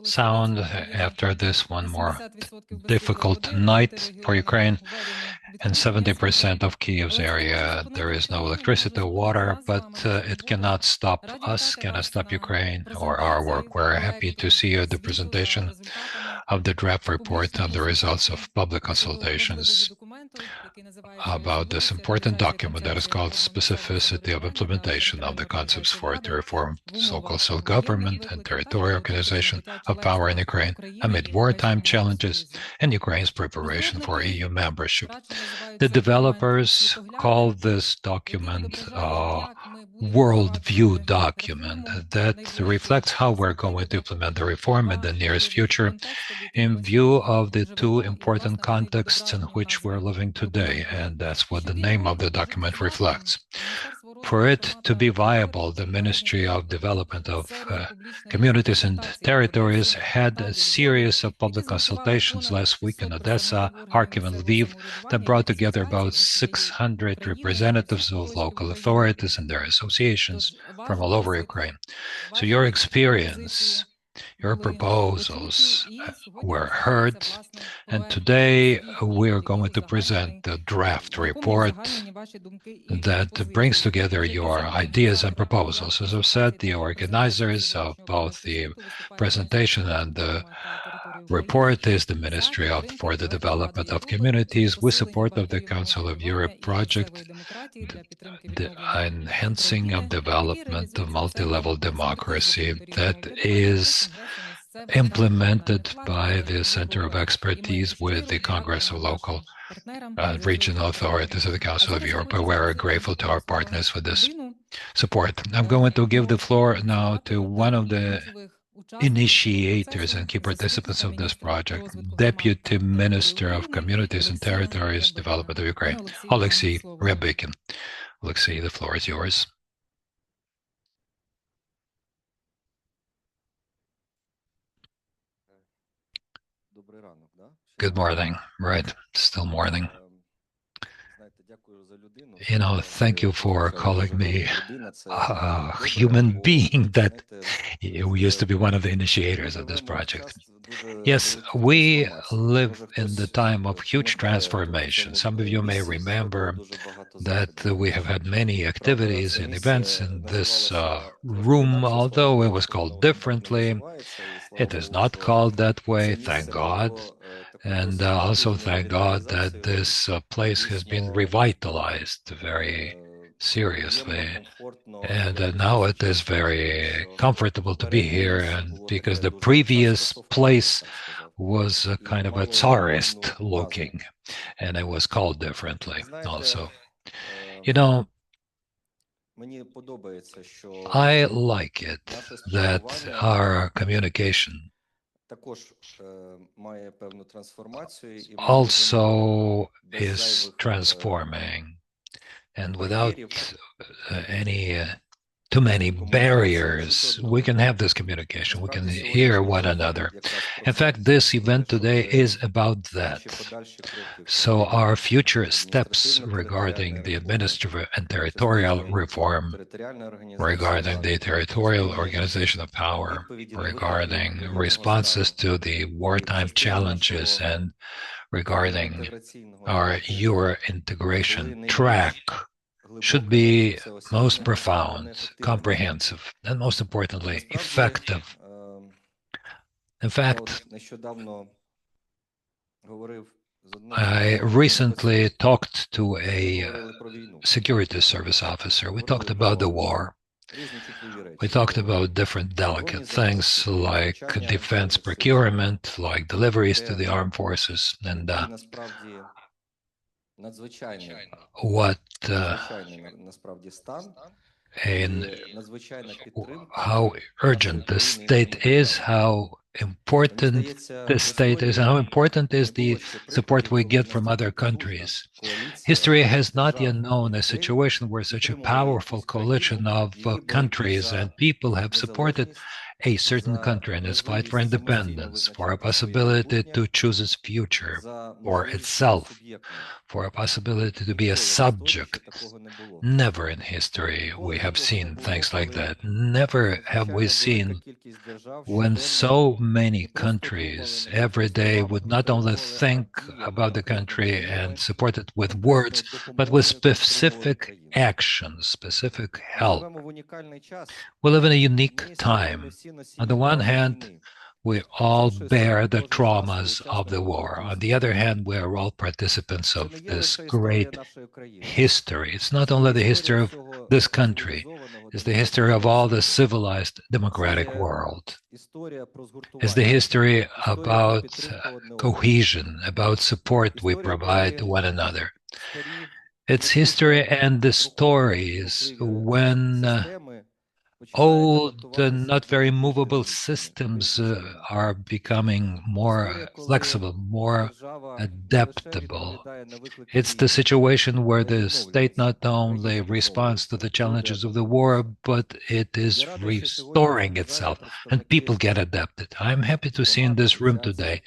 sound after this one more difficult night for Ukraine. In 70% of Kiev's area, there is no electricity or water, but it cannot stop us, cannot stop Ukraine or our work. We're happy to see the presentation of the draft report on the results of public consultations about this important document that is called Specificity of Implementation of the Concepts for the Reformed Local Self-Government and Territorial Organization of Power in Ukraine amid wartime challenges and Ukraine's preparation for EU membership. The developers call this document a worldview document that reflects how we're going to implement the reform in the nearest future in view of the two important contexts in which we're living today, and that's what the name of the document reflects. For it to be viable, the Ministry of Development of Communities and Territories had a series of public consultations last week in Odessa, Kharkiv, and Lviv that brought together about 600 representatives of local authorities and their associations from all over Ukraine. So your experience, your proposals were heard, and today we are going to present the draft report that brings together your ideas and proposals. As I've said, the organizers of both the presentation and the report is the Ministry for the Development of Communities with support of the Council of Europe project, the enhancing of development of multi-level democracy that is implemented by the Center of Expertise with the Congress of Local Regional Authorities of the Council of Europe. We're grateful to our partners for this support. I'm going to give the floor now to one of the initiators and key participants of this project, Deputy Minister of Communities and Territories Development of Ukraine, Oleksiy Ryabykin. Oleksiy, the floor is yours. Good morning. Right, still morning. Thank you for calling me a human being that used to be one of the initiators of this project. Yes, we live in the time of huge transformation. Some of you may remember that we have had many activities and events in this room, although it was called differently. It is not called that way, thank God. And also thank God that this place has been revitalized very seriously. And now it is very comfortable to be here, and because the previous place was kind of a tsarist looking, and it was called differently also. I like it that our communication also is transforming, and without any too many barriers, we can have this communication, we can hear one another. In fact, this event today is about that. So our future steps regarding the administrative and territorial reform, regarding the territorial organization of power, regarding responses to the wartime challenges, and regarding our Euro integration track should be most profound, comprehensive, and most importantly, effective. In fact, I recently talked to a security service officer. We talked about the war. We talked about different delicate things like defense procurement, like deliveries to the armed forces, and how urgent the state is, how important the state is and how important is the support we get from other countries. History has not yet known a situation where such a powerful coalition of countries and people have supported a certain country in its fight for independence, for a possibility to choose its future, for itself, for a possibility to be a subject. Never in history we have seen things like that. Never have we seen when so many countries every day would not only think about the country and support it with words, but with specific actions, specific help. We live in a unique time. On the one hand, we all bear the traumas of the war. On the other hand, we are all participants of this great history. It's not only the history of this country, it's the history of all the civilized democratic world. It's the history about cohesion, about support we provide to one another. It's history and the stories when old and not very movable systems are becoming more flexible, more adaptable. It's the situation where the state not only responds to the challenges of the war, but it is restoring itself, and people get adapted. I'm happy to see in this room today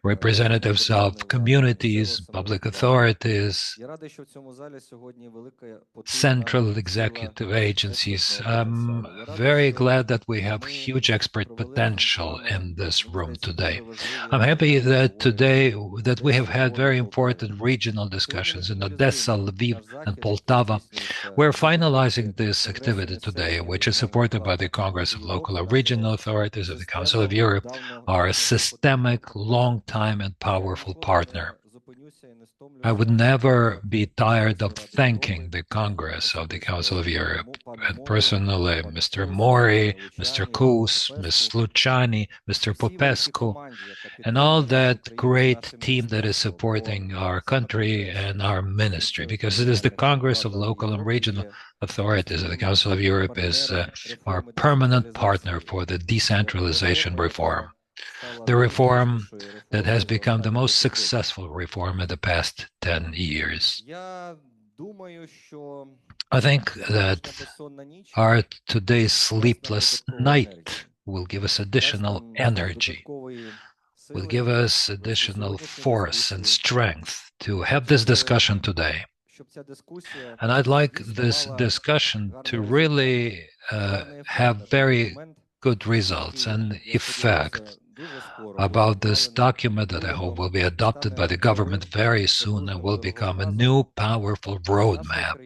representatives of communities, public authorities, central executive agencies. I'm very glad that we have huge expert potential in this room today. I'm happy that today that we have had very important regional discussions in Odessa, Lviv, and Poltava. We're finalizing this activity today, which is supported by the Congress of Local and Regional Authorities of the Council of Europe, our systemic, long-time, and powerful partner. I would never be tired of thanking the Congress of the Council of Europe, and personally, Mr. Mori, Mr. Kus, Ms. Luciani, Mr. Popescu, and all that great team that is supporting our country and our ministry, because it is the Congress of Local and Regional Authorities of the Council of Europe is our permanent partner for the decentralization reform. The reform that has become the most successful reform in the past 10 years. I think that our today's sleepless night will give us additional energy, will give us additional force and strength to have this discussion today. And I'd like this discussion to really have very good results and effect about this document that I hope will be adopted by the government very soon and will become a new powerful roadmap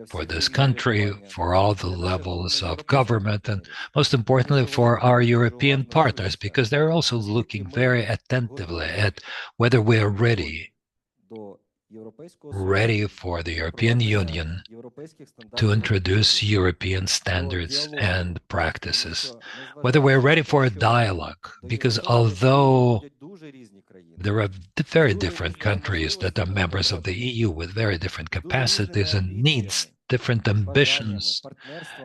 for this country, for all the levels of government, and most importantly for our European partners, because they're also looking very attentively at whether we are ready for the European Union to introduce European standards and practices, whether we're ready for a dialogue, because although there are very different countries that are members of the EU with very different capacities and needs, different ambitions,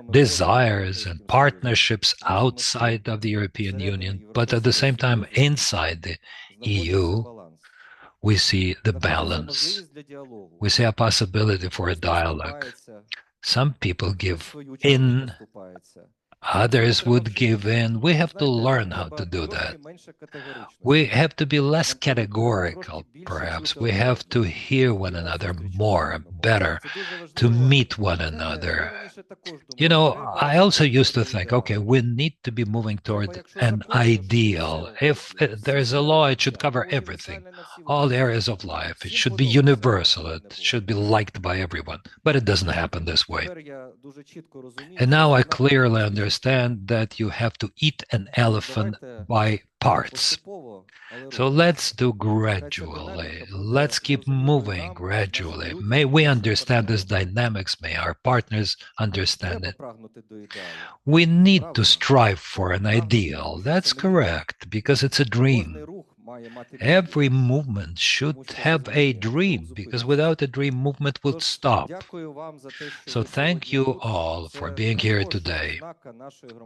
desires, and partnerships outside of the European Union, but at the same time inside the EU, we see the balance. We see a possibility for a dialogue. Some people give in, others would give in. We have to learn how to do that. We have to be less categorical, perhaps. We have to hear one another more, better, to meet one another. You know, I also used to think, okay, we need to be moving toward an ideal. If there's a law, it should cover everything, all areas of life. It should be universal. It should be liked by everyone. But it doesn't happen this way. And now I clearly understand that you have to eat an elephant by parts. So let's do gradually. Let's keep moving gradually. May we understand this dynamics. May our partners understand it. We need to strive for an ideal. That's correct, because it's a dream. Every movement should have a dream, because without a dream, movement would stop. So thank you all for being here today.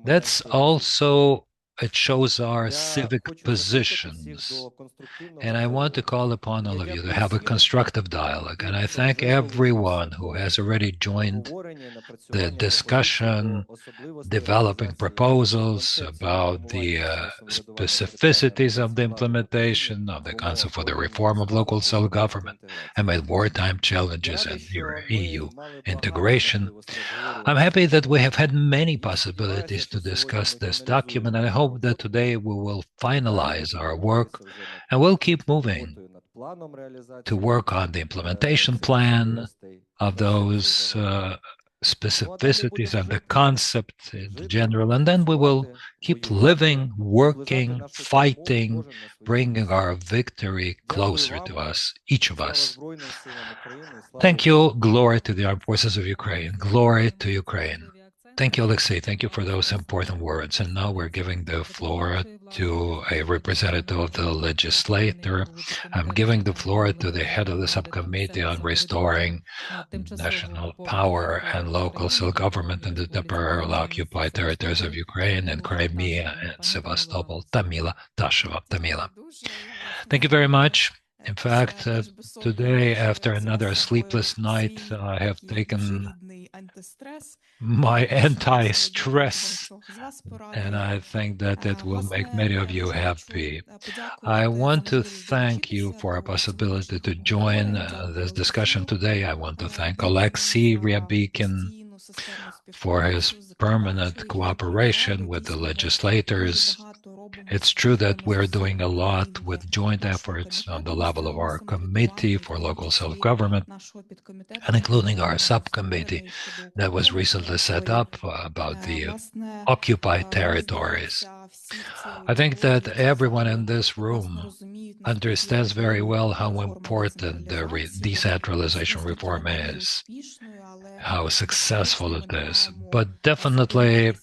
That's also it shows our Я civic хочу закликати всіх positions. до And конструктивного I want to діалогу. call upon all of Як you to ви have a всі constructive dialogue. And знаєте, I що thank вже долучилися everyone who до has already joined обговорення і the напрацювання пропозицій до discussion, особливостей developing реалізації proposals концепції about the реформування місцевого самоврядування територіальної specificities of the організації влади в Україні implementation of the в умовах Council for the воєнного Reform of Local стану і європейської Self-Government інтеграції. amid wartime Я challenges радий, and що ми EU мали багато integration. можливостей I'm обговорювати happy цей that we have документ had many і сподіваюся, possibilities що to сьогодні discuss ми this document, фіналізуємо and I нашу hope that роботу. today we will Далі finalize будемо our work рухатися вже над and we'll keep moving роботою над планом to реалізації work on the implementation цих plan особливостей of концепції those загалом. Ну а далі specificities будемо and the жити, concept in жити, general. And then we will працювати, keep воювати, living, наближати working, нашу перемогу, fighting, кожен на своєму bringing місці. our victory Дякую closer to вам. us, each of Слава us. Збройним силам України і слава Thank you. Україні. Glory to the armed forces of Ukraine. Glory to Ukraine. Thank you, Alexei. Thank you for those important words. And now we're giving the floor to a representative of the legislator. I'm giving the floor to the head of the subcommittee on restoring national power and local self-government in the temporarily occupied territories of Ukraine and Crimea and Sevastopol, Tamila Tasheva. Tamila. Thank you very much. In fact, today, after another sleepless night, I have taken my anti-stress, and I think that it will make many of you happy. I want to thank you for a possibility to join this discussion today. I want to thank Alexei Ryabikin for his permanent cooperation with the legislators. It's true that we're doing a lot with joint efforts on the level of our committee for local self-government, and including our subcommittee that was recently set up about the occupied territories. I think that everyone in this room understands very well how important the decentralization reform is, how successful it is. But definitely,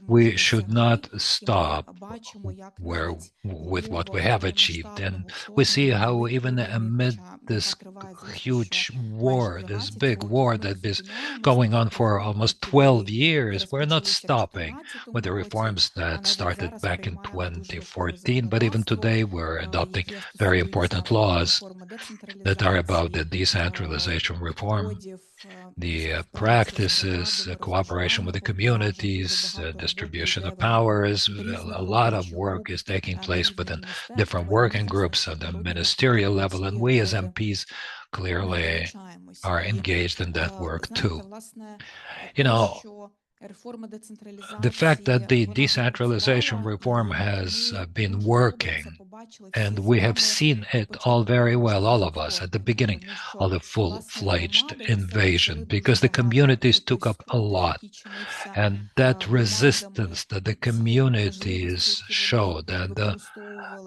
we should not stop where with what we have achieved. And we see how even amid this huge war, this big war that is going on for almost 12 years, we're not stopping with the reforms that started back in 2014. But even today, we're adopting very important laws that are about the decentralization reform, the practices, cooperation with the communities, distribution of powers. A lot of work is taking place within different working groups at the ministerial level, and we as MPs clearly are engaged in that work too. You know, the fact that the decentralization reform has been working, and we have seen it all very well, all of us, at the beginning of the full-fledged invasion, because the communities took up a lot. And that resistance that the communities showed and the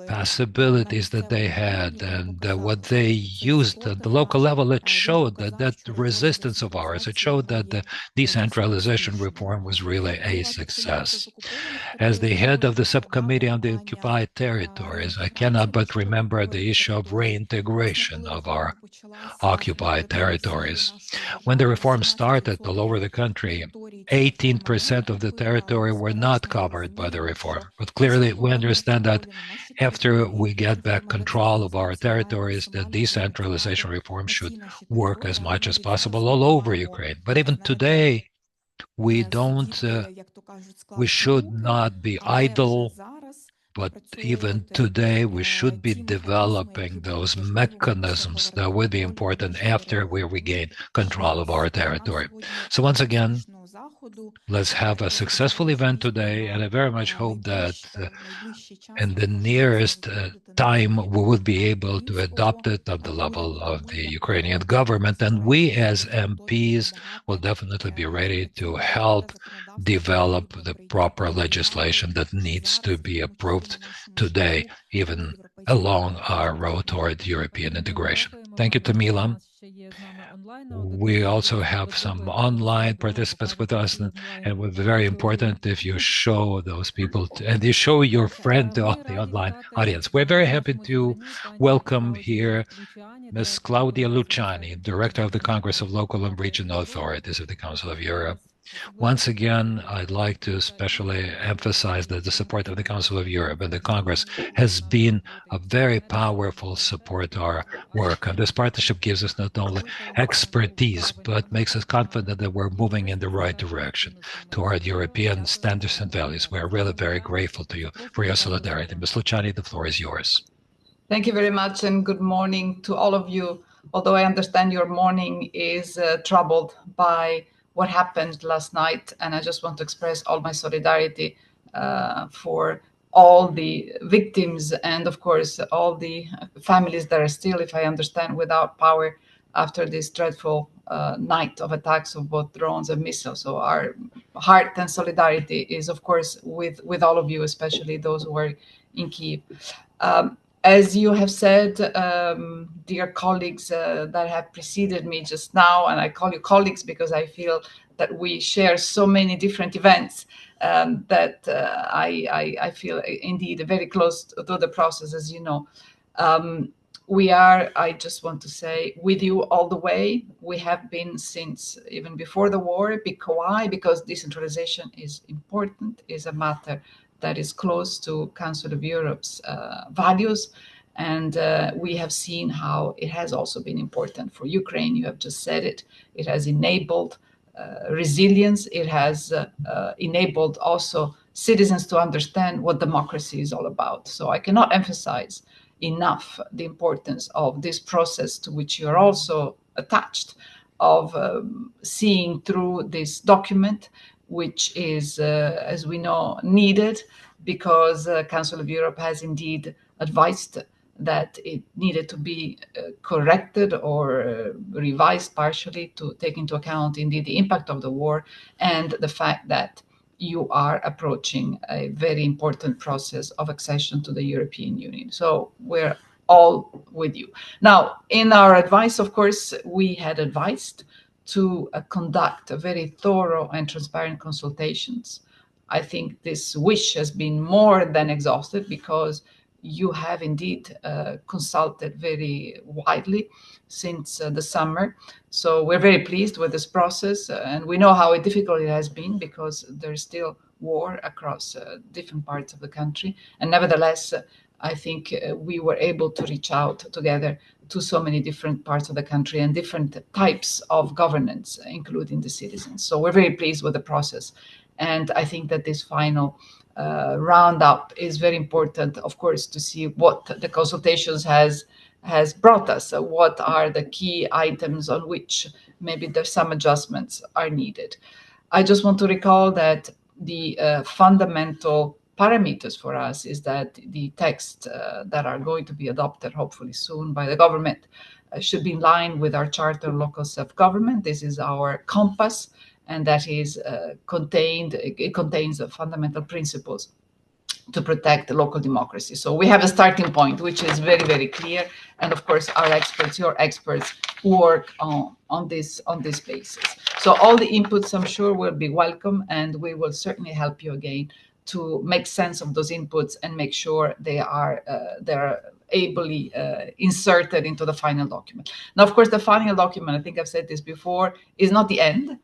possibilities that they had and what they used at the local level, it showed that resistance of ours, it showed that the decentralization reform was really a success. As the head of the subcommittee on the occupied territories, I cannot but remember the issue of reintegration of our occupied territories. When the reform started all over the country, 18% of the territory were not covered by the reform. But clearly, we understand that after we get back control of our territories, the decentralization reform should work as much as possible all over Ukraine. But even today, we don't, we should not be idle, but even today, we should be developing those mechanisms that will be important after we regain control of our territory. So once again, let's have a successful event today, and I very much hope that in the nearest time we will be able to adopt it at the level of the Ukrainian government, and we as MPs will definitely be ready to help develop the proper legislation that needs to be approved today, even along our road toward European integration. Thank you, Tamila. We also have some online participants with us, and it was very important if you show those people and you show your friend to all the online audience. We're very happy to welcome here Ms. Claudia Luciani, Director of the Congress of Local and Regional Authorities of the Council of Europe. Once again, I'd like to especially emphasize that the support of the Council of Europe and the Congress has been a very powerful support to our work. And this partnership gives us not only expertise, but makes us confident that we're moving in the right direction toward European standards and values. We're really very grateful to you for your solidarity. Ms. Luciani, the floor is yours. Thank you very much, and good morning to all of you. Although I understand your morning is troubled by what happened last night, and I just want to express all my solidarity for all the victims and, of course, all the families that are still, if I understand, without power after this dreadful night of attacks of both drones and missiles. So our heart and solidarity is, of course, with all of you, especially those who are in Kyiv. As you have said, dear colleagues that have preceded me just now, and I call you colleagues because I feel that we share so many different events that I feel indeed very close to the process, as you know. We are, I just want to say, with you all the way. We have been since even before the war. Why? Because decentralization is important, is a matter that is close to Council of Europe's values. And we have seen how it has also been important for Ukraine. You have just said it. It has enabled resilience. It has enabled also citizens to understand what democracy is all about. So I cannot emphasize enough the importance of this process to which you are also attached, of seeing through this document, which is, as we know, needed because Council of Europe has indeed advised that it needed to be corrected or revised partially to take into account indeed the impact of the war and the fact that you are approaching a very important process of accession to the European Union. So we're all with you. Now, in our advice, of course, we had advised to conduct a very thorough and transparent consultations. I think this wish has been more than exhausted because you have indeed consulted very widely since the summer. So we're very pleased with this process, and we know how difficult it has been because there's still war across different parts of the country. And nevertheless, I think we were able to reach out together to so many different parts of the country and different types of governance, including the citizens. So we're very pleased with the process. And I think that this final roundup is very important, of course, to see what the consultations has brought us. So what are the key items on which maybe there's some adjustments are needed. I just want to recall that the fundamental parameters for us is that the texts that are going to be adopted hopefully soon by the government should be in line with our Charter of Local Self-Government. This is our compass, and that is it contains the fundamental principles to protect the local democracy. So we have a starting point, which is very, very clear. And of course, our experts, your experts, work on this basis. So all the inputs, I'm sure, will be welcome, and we will certainly help you again to make sense of those inputs and make sure they're ably inserted into the final document. Now, of course, the final document, I think I've said this before, is not the end.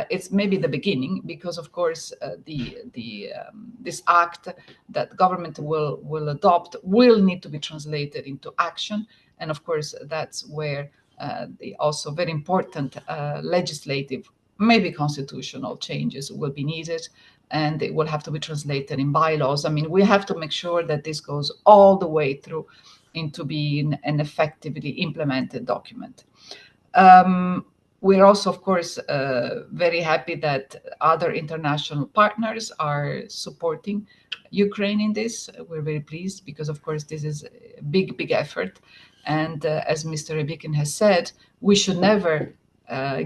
It's maybe the beginning, because of course this act that government will adopt will need to be translated into action, and of course that's where the also very important legislative, maybe constitutional changes will be needed, and it will have to be translated in bylaws. I mean, we have to make sure that this goes all the way through into being an effectively implemented document. We're also, of course, very happy that other international partners are supporting Ukraine in this. We're very pleased because, of course, this is a big, big effort. And as Mr. Rebikin has said, we should never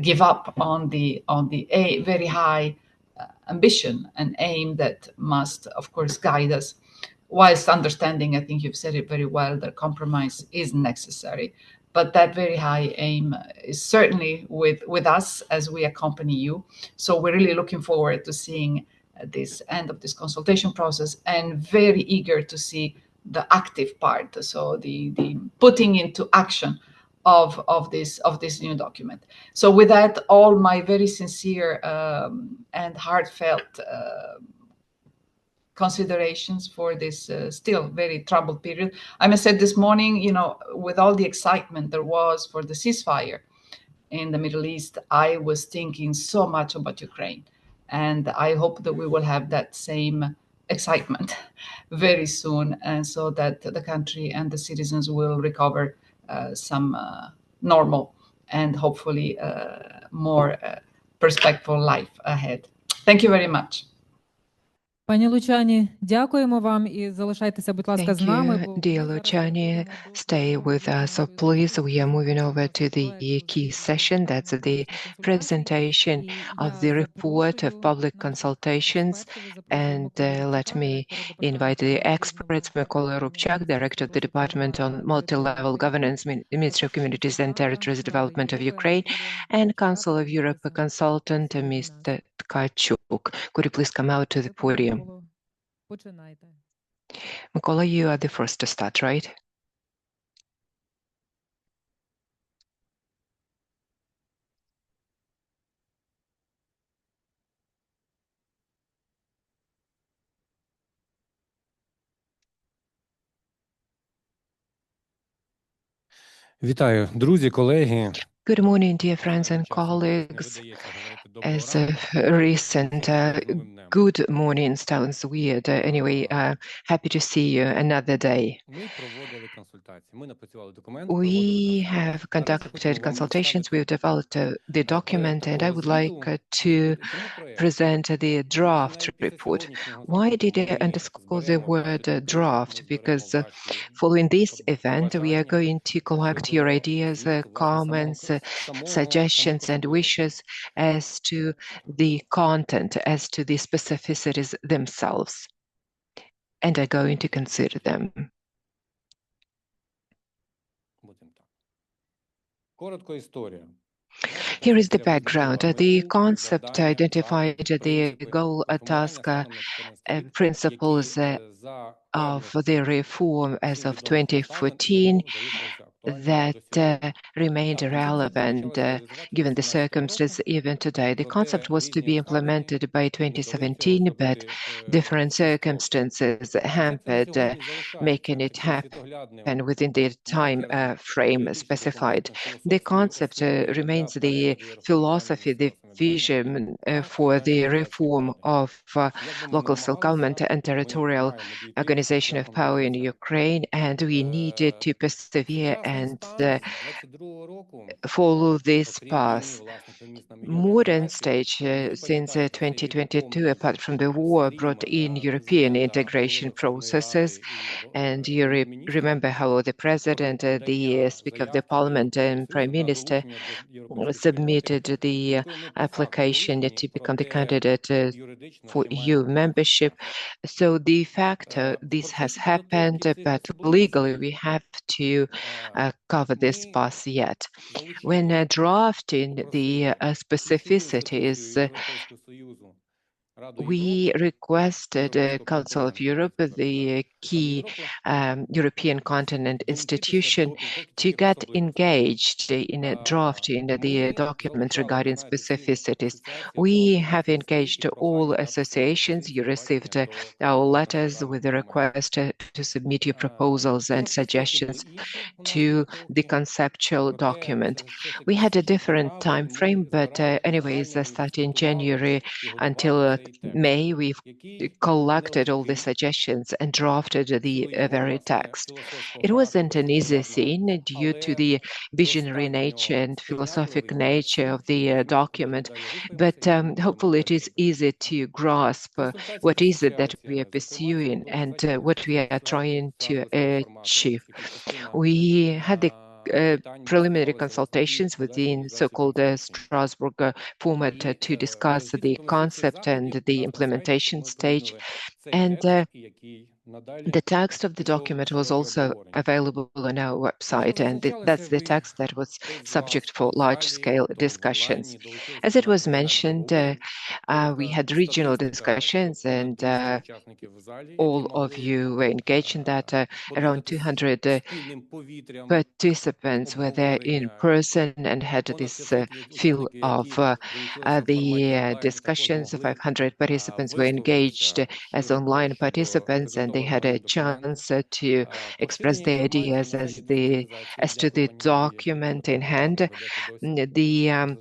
give up on the very high ambition and aim that must, of course, guide us, whilst understanding, I think you've said it very well, that compromise is necessary. But that very high aim is certainly with us as we accompany you. So we're really looking forward to seeing this end of this consultation process, and very eager to see the active part. So the putting into action of this new document. So with that, all my very sincere and heartfelt considerations for this still very troubled period. I must say this morning, with all the excitement there was for the ceasefire in the Middle East, I was thinking so much about Ukraine. And I hope that we will have that same excitement very soon, and so that the country and the citizens will recover some normal and hopefully more perspectful life ahead. Thank you very much. Пані Лучані, дякуємо вам і залишайтеся, будь ласка, з нами. Thank you, dear Luciani. Stay with us. So please, we are moving over to the key session. That's the presentation of the report of public consultations. And let me invite the experts, Mykola Rubchak, Director of the Department on Multi-Level Governance, Ministry of Communities and Territories Development of Ukraine, and Council of Europe consultant, Mr. Tkachuk. Could you please come out to the podium? Mykola, you are the first to start, right? Вітаю, друзі, колеги. Good morning, dear friends and colleagues. As a recent good morning sounds weird. Anyway, happy to see you another day. We have conducted consultations, we've developed the document, and I would like to present the draft report. Why did I underscore the word draft? Because following this event, we are going to collect your ideas, comments, suggestions, and wishes as to the content, as to the specificities themselves, and are going to consider them. Here is the background. The concept identified the goal, task, principles of the reform as of 2014 that remained relevant given the circumstances even today. The concept was to be implemented by 2017, but different circumstances hampered making it happen within the time frame specified. The concept remains the philosophy, the vision for the reform of local self-government and territorial organization of power in Ukraine, and we needed to persevere and follow this path. Modern stage since 2022, apart from the war, brought in European integration processes, and you remember how the President, the Speaker of the Parliament and Prime Minister submitted the application to become the candidate for EU membership. So de facto, this has happened, but legally we have to cover this path yet. When drafting the specificities, we requested Council of Europe, the key European continent institution, to get engaged in drafting the document regarding specificities. We have engaged all associations. You received our letters with the request to submit your proposals and suggestions to the conceptual document. We had a different time frame, but anyways, starting January until May, we've collected all the suggestions and drafted the very text. It wasn't an easy thing due to the visionary nature and philosophic nature of the document, but hopefully it is easy to grasp what is it that we are pursuing and what we are trying to achieve. We had the preliminary consultations within so-called Strasbourg format to discuss the concept and the implementation stage. And The text of the document was also available on our website, and that's the text that was subject for large-scale discussions. As it was mentioned, we had regional discussions, and all of you were engaged in that. Around 200 participants were there in person and had this feel of the discussions. 500 participants were engaged as online participants, and they had a chance to express their ideas as to the document in hand. The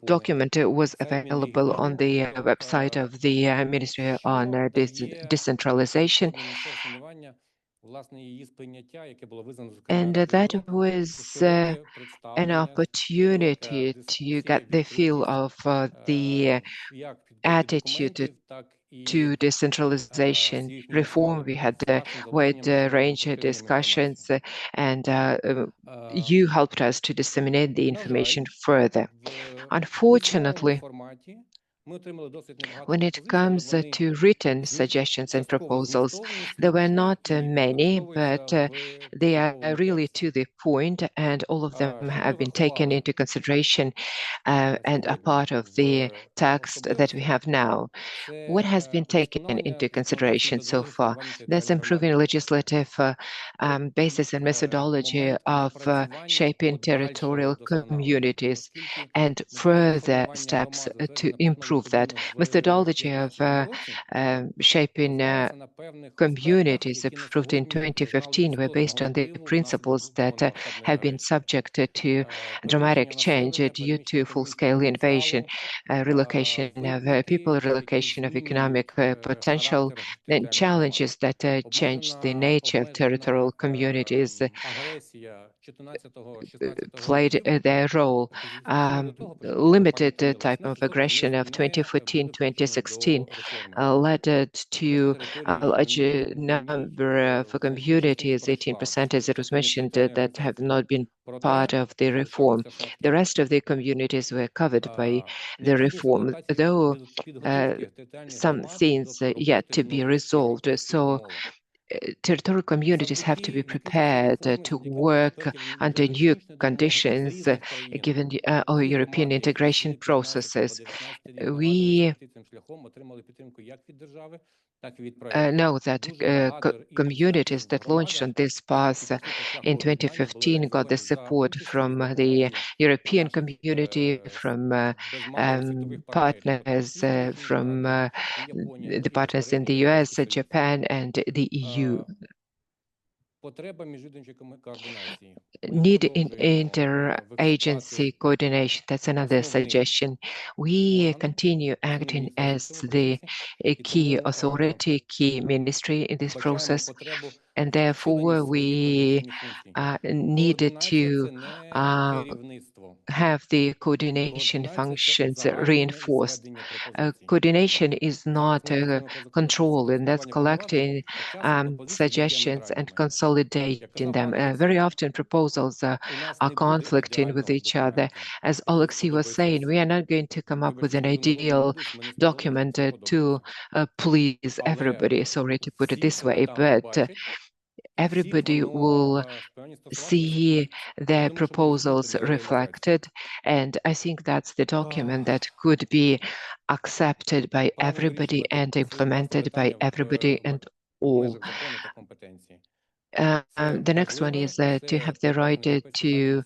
document was available on the website of the Ministry on Decentralization. And that was an opportunity to get the feel of the attitude to decentralization reform. We had a wide range of discussions, and you helped us to disseminate the information further. Unfortunately, when it comes to written suggestions and proposals, there were not many, but they are really to the point, and all of them have been taken into consideration and are part of the text that we have now. What has been taken into consideration so far? There's improving legislative basis and methodology of shaping territorial communities and further steps to improve that. Methodology of shaping communities approved in 2015 were based on the principles that have been subjected to dramatic change due to full-scale invasion, relocation of people, relocation of economic potential, and challenges that changed the nature of territorial communities played their role. Limited type of aggression of 2014-2016 led to a large number of communities, 18% as it was mentioned, that have not been part of the reform. The rest of the communities were covered by the reform, though some things yet to be resolved. So territorial communities have to be prepared to work under new conditions given our European integration processes. We know that communities that launched on this path in 2015 got the support from the European community, from partners, from the partners in the US, Japan, and the EU. Need in interagency coordination, that's another suggestion. We continue acting as the key authority, key ministry in this process, and therefore we needed to have the coordination functions reinforced. Coordination is not control, and that's collecting suggestions and consolidating them. Very often proposals are conflicting with each other. As Alexei was saying, we are not going to come up with an ideal document to please everybody, sorry to put it this way, but everybody will see their proposals reflected, and I think that's the document that could be accepted by everybody and implemented by everybody and all. The next one is to have the right to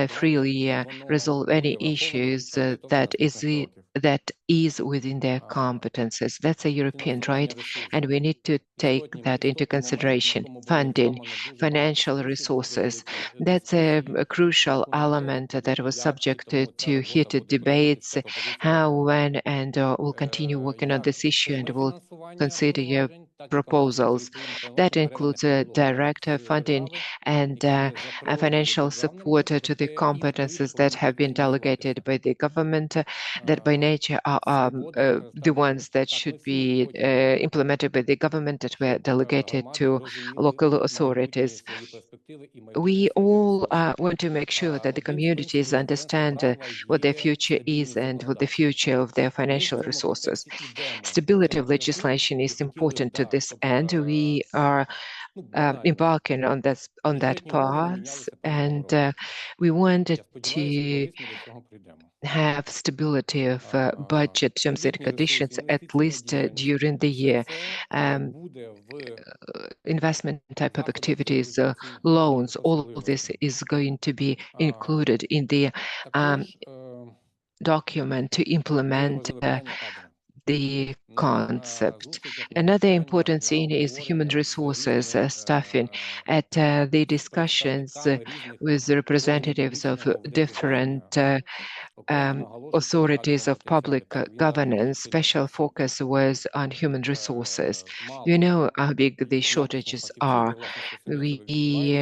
freely resolve any issues that is within their competences. That's a European right, and we need to take that into consideration. Funding, financial resources, that's a crucial element that was subject to heated debates. How, when, and we'll continue working on this issue, and we'll consider your proposals. That includes direct funding and financial support to the competences that have been delegated by the government, that by nature are the ones that should be implemented by the government, that were delegated to local authorities. We all want to make sure that the communities understand what their future is and what the future of their financial resources. Stability of legislation is important to this end. We are embarking on that path, and we wanted to have stability of budget terms and conditions at least during the year. Investment type of activities, loans, all of this is going to be included in the document to implement the concept. Another important thing is human resources staffing. At the discussions with the representatives of different authorities of public governance, special focus was on human resources. You know how big the shortages are. We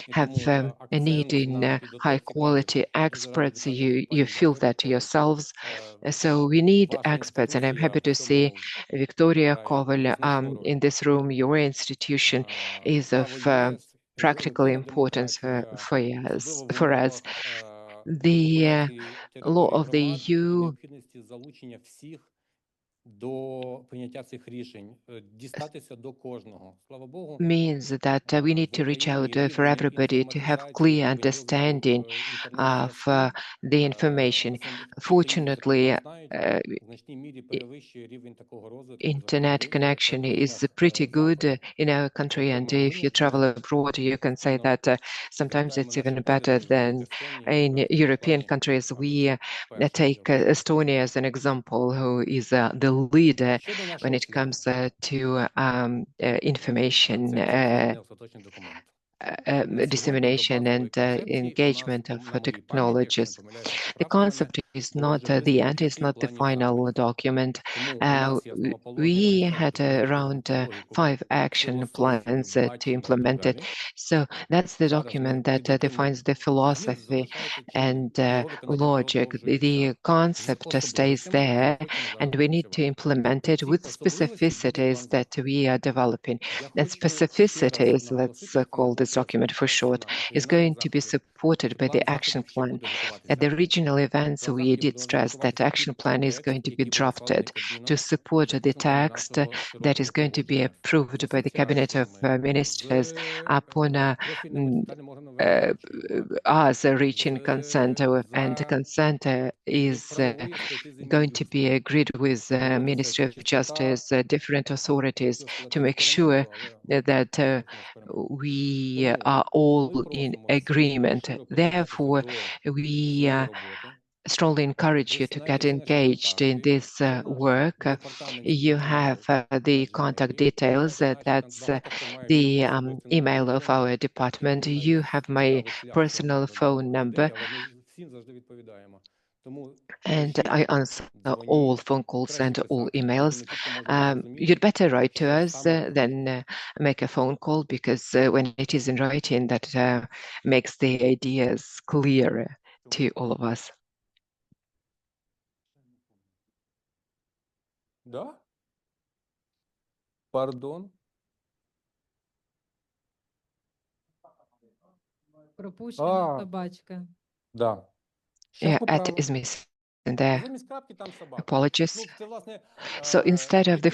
have a need in high quality experts. You feel that yourselves. So we need experts, and I'm happy to see Victoria Koval in this room. Your institution is of practical importance for us. The law of the EU means that we need to reach out for everybody to have clear understanding of the information. Fortunately, internet connection is pretty good in our country, and if you travel abroad, you can say that sometimes it's even better than in European countries. We take Estonia as an example, who is the leader when it comes to information dissemination and engagement of technologies. The concept is not the end, it's not the final document. We had around 5 action plans to implement it. So that's the document that defines the philosophy and logic. The concept stays there, and we need to implement it with specificities that we are developing. And specificities, let's call this document for short, is going to be supported by the action plan. At the regional events, we did stress that action plan is going to be drafted to support the text that is going to be approved by the Cabinet of Ministers upon us reaching consent, and consent is going to be agreed with Ministry of Justice, different authorities, to make sure that we are all in agreement. Therefore, we strongly encourage you to get engaged in this work. You have the contact details. That's the email of our department. You have my personal phone number, and I answer all phone calls and all emails. You'd better write to us than make a phone call, because when it is in writing, that makes the ideas clearer to all of us. Да? Пардон? Пропущена собачка. Да. Yeah, at is missing there. Apologies. So instead of the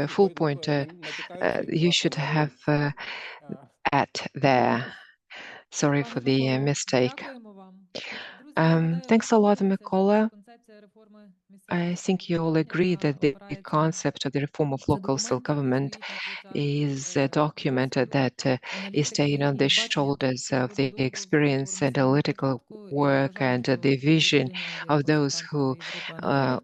full point, you should have at there. Sorry for the mistake. Thanks a lot, Mykola. I think you all agree that the concept of the reform of local self-government is a document that is taken on the shoulders of the experience, analytical work, and the vision of those who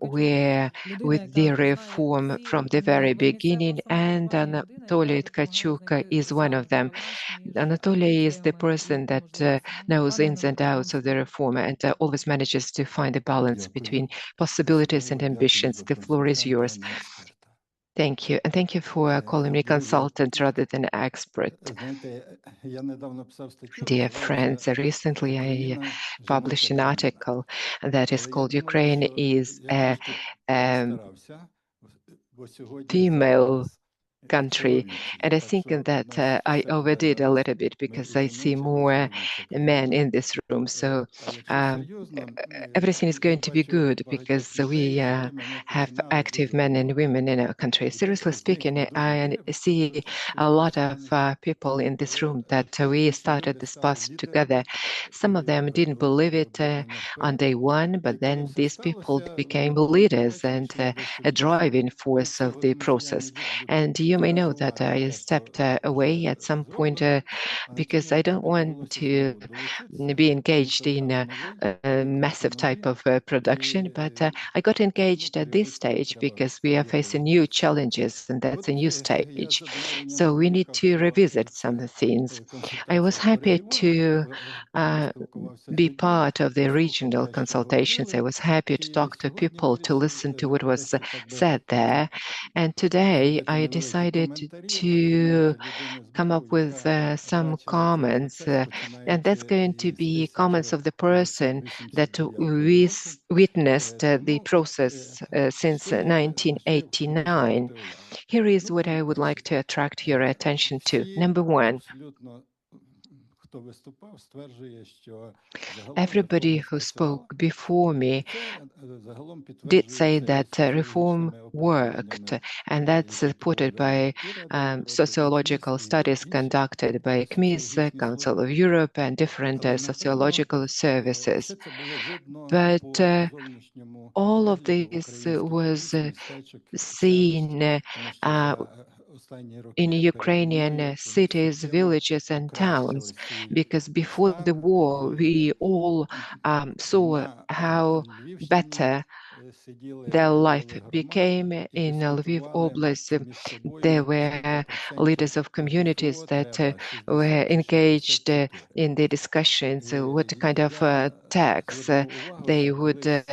were with the reform from the very beginning, and Anatoly Tkachuk is one of them. Anatoly is the person that knows ins and outs of the reform and always manages to find a balance between possibilities and ambitions. The floor is yours. Thank you. And thank you for calling me consultant rather than expert. Dear friends, recently I published an article that is called "Ukraine is a female country. And I think that I overdid a little bit because I see more men in this room. So everything is going to be good because we have active men and women in our country. Seriously speaking, I see a lot of people in this room that we started this path together. Some of them didn't believe it on day one, but then these people became leaders and a driving force of the process. And you may know that I stepped away at some point because I don't want to be engaged in a massive type of production, but I got engaged at this stage because we are facing new challenges, and that's a new stage. So we need to revisit some things. I was happy to be part of the regional consultations. I was happy to talk to people, to listen to what was said there. And today I decided to come up with some comments, and that's going to be comments of the person that witnessed the process since 1989. Here is what I would like to attract your attention to. Number one, everybody who spoke before me did say that reform worked, and that's supported by sociological studies conducted by CMIS, Council of Europe, and different sociological services. But all of this was seen in Ukrainian cities, villages, and towns, because before the war, we all saw how better their life became in Lviv Oblast. There were leaders of communities that were engaged in the discussions what kind of tax they would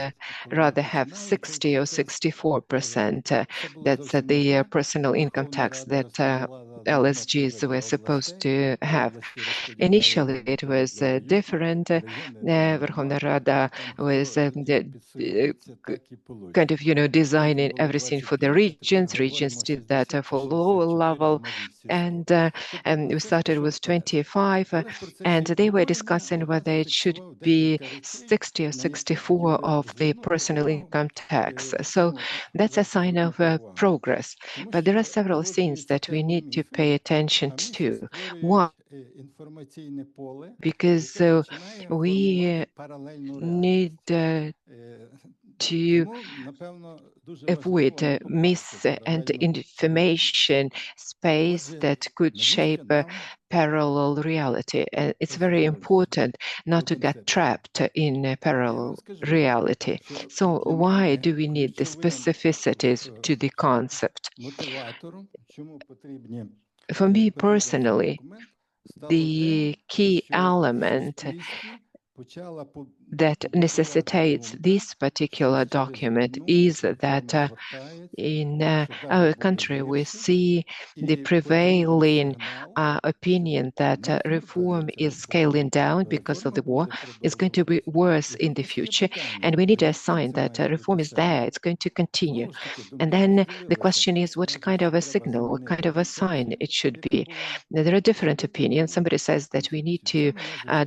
rather have 60 or 64%. That's the personal income tax that LSGs were supposed to have. Initially, it was different. Verkhovna Rada was kind of, designing everything for the regions. Regions did that for lower level. And we started with 25, and they were discussing whether it should be 60 or 64 of the personal income tax. So that's a sign of progress. But there are several things that we need to pay attention to. One, because we need to avoid myths and information space that could shape parallel reality. And it's very important not to get trapped in a parallel reality. So why do we need the specificities to the concept? For me personally, the key element that necessitates this particular document is that in our country we see the prevailing opinion that reform is scaling down because of the war. It's going to be worse in the future, and we need a sign that reform is there, it's going to continue. And then the question is, what kind of a signal, what kind of a sign it should be? Now, there are different opinions. Somebody says that we need to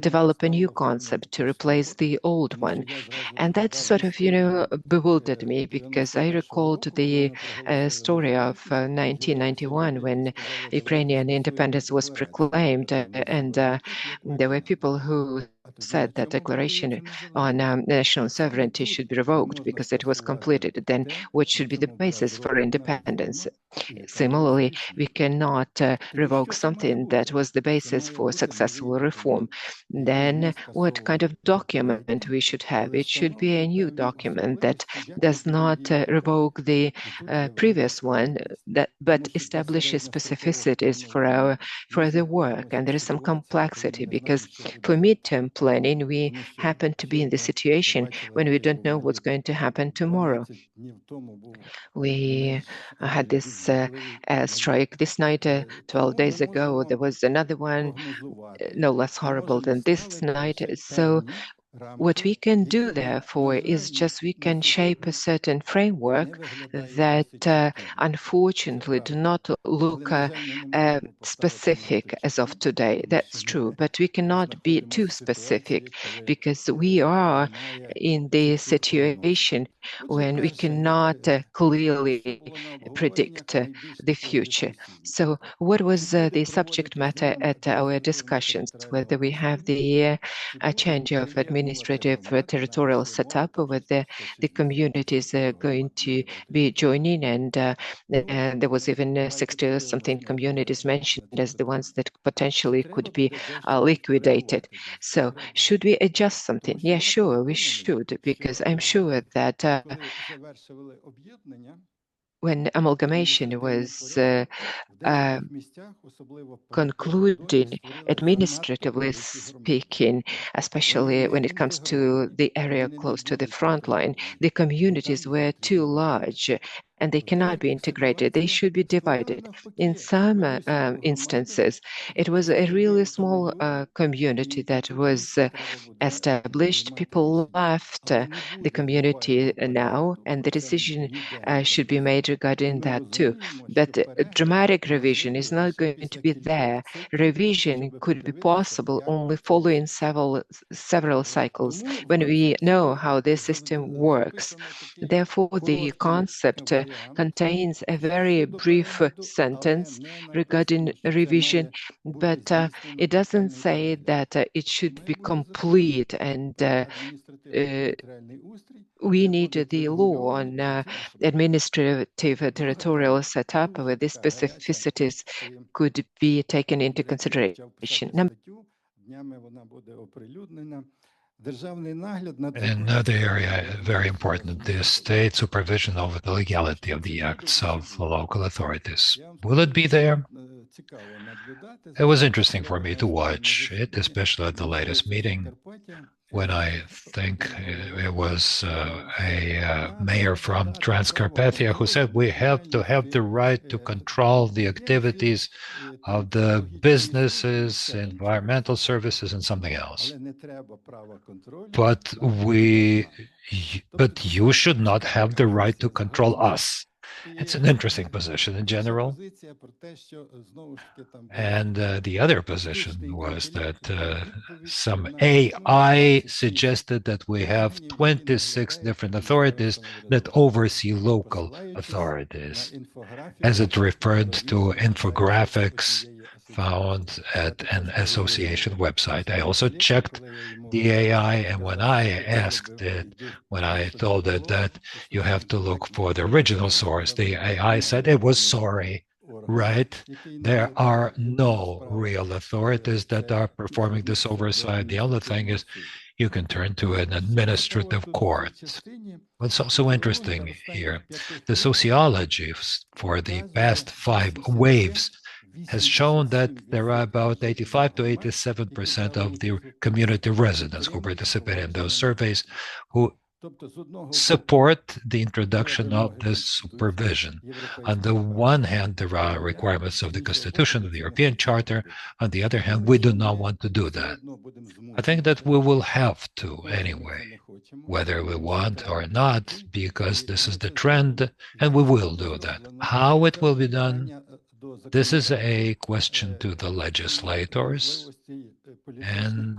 develop a new concept to replace the old one. And that sort of, bewildered me, because I recalled the story of 1991 when Ukrainian independence was proclaimed, and there were people who said that declaration on national sovereignty should be revoked because it was completed. Then what should be the basis for independence? Similarly, we cannot revoke something that was the basis for successful reform. Then what kind of document we should have? It should be a new document that does not revoke the previous one, but establishes specificities for the work. And there is some complexity, because for midterm planning, we happen to be in the situation when we don't know what's going to happen tomorrow. We had this strike this night. 12 days ago, there was another one, no less horrible than this night. So What we can do, therefore, is just we can shape a certain framework that unfortunately do not look specific as of today. That's true, but we cannot be too specific because we are in the situation when we cannot clearly predict the future. So what was the subject matter at our discussions, whether we have the change of administrative territorial setup, whether the communities are going to be joining, and there was even 60 something communities mentioned as the ones that potentially could be liquidated. So should we adjust something? Yeah, sure, we should, because I'm sure that when amalgamation was concluding, administratively speaking, especially when it comes to the area close to the front line, the communities were too large and they cannot be integrated. They should be divided. In some instances, it was a really small community that was established. People left the community now, and the decision should be made regarding that too. But a dramatic revision is not going to be there. Revision could be possible only following several cycles when we know how this system works. Therefore, the concept contains a very brief sentence regarding revision, but it doesn't say that it should be complete, and we need the law on administrative territorial setup where these specificities could be taken into consideration. Another area, very important, the state supervision over the legality of the acts of local authorities. Will it be there? It was interesting for me to watch it, especially at the latest meeting, when I think it was a mayor from Transcarpathia who said we have to have the right to control the activities of the businesses, environmental services, and something else. But you should not have the right to control us. It's an interesting position in general. And the other position was that some AI suggested that we have 26 different authorities that oversee local authorities, as it referred to infographics found at an association website. I also checked the AI, and when I asked it, when I told it that you have to look for the original source, the AI said it was sorry, right? There are no real authorities that are performing this oversight. The only thing is you can turn to an administrative court. What's also interesting here, the sociology for the past 5 waves has shown that there are about 85 to 87% of the community residents who participate in those surveys who support the introduction of this supervision. On the one hand, there are requirements of the Constitution, of the European Charter. On the other hand, we do not want to do that. I think that we will have to anyway, whether we want or not, because this is the trend, and we will do that. How it will be done, this is a question to the legislators and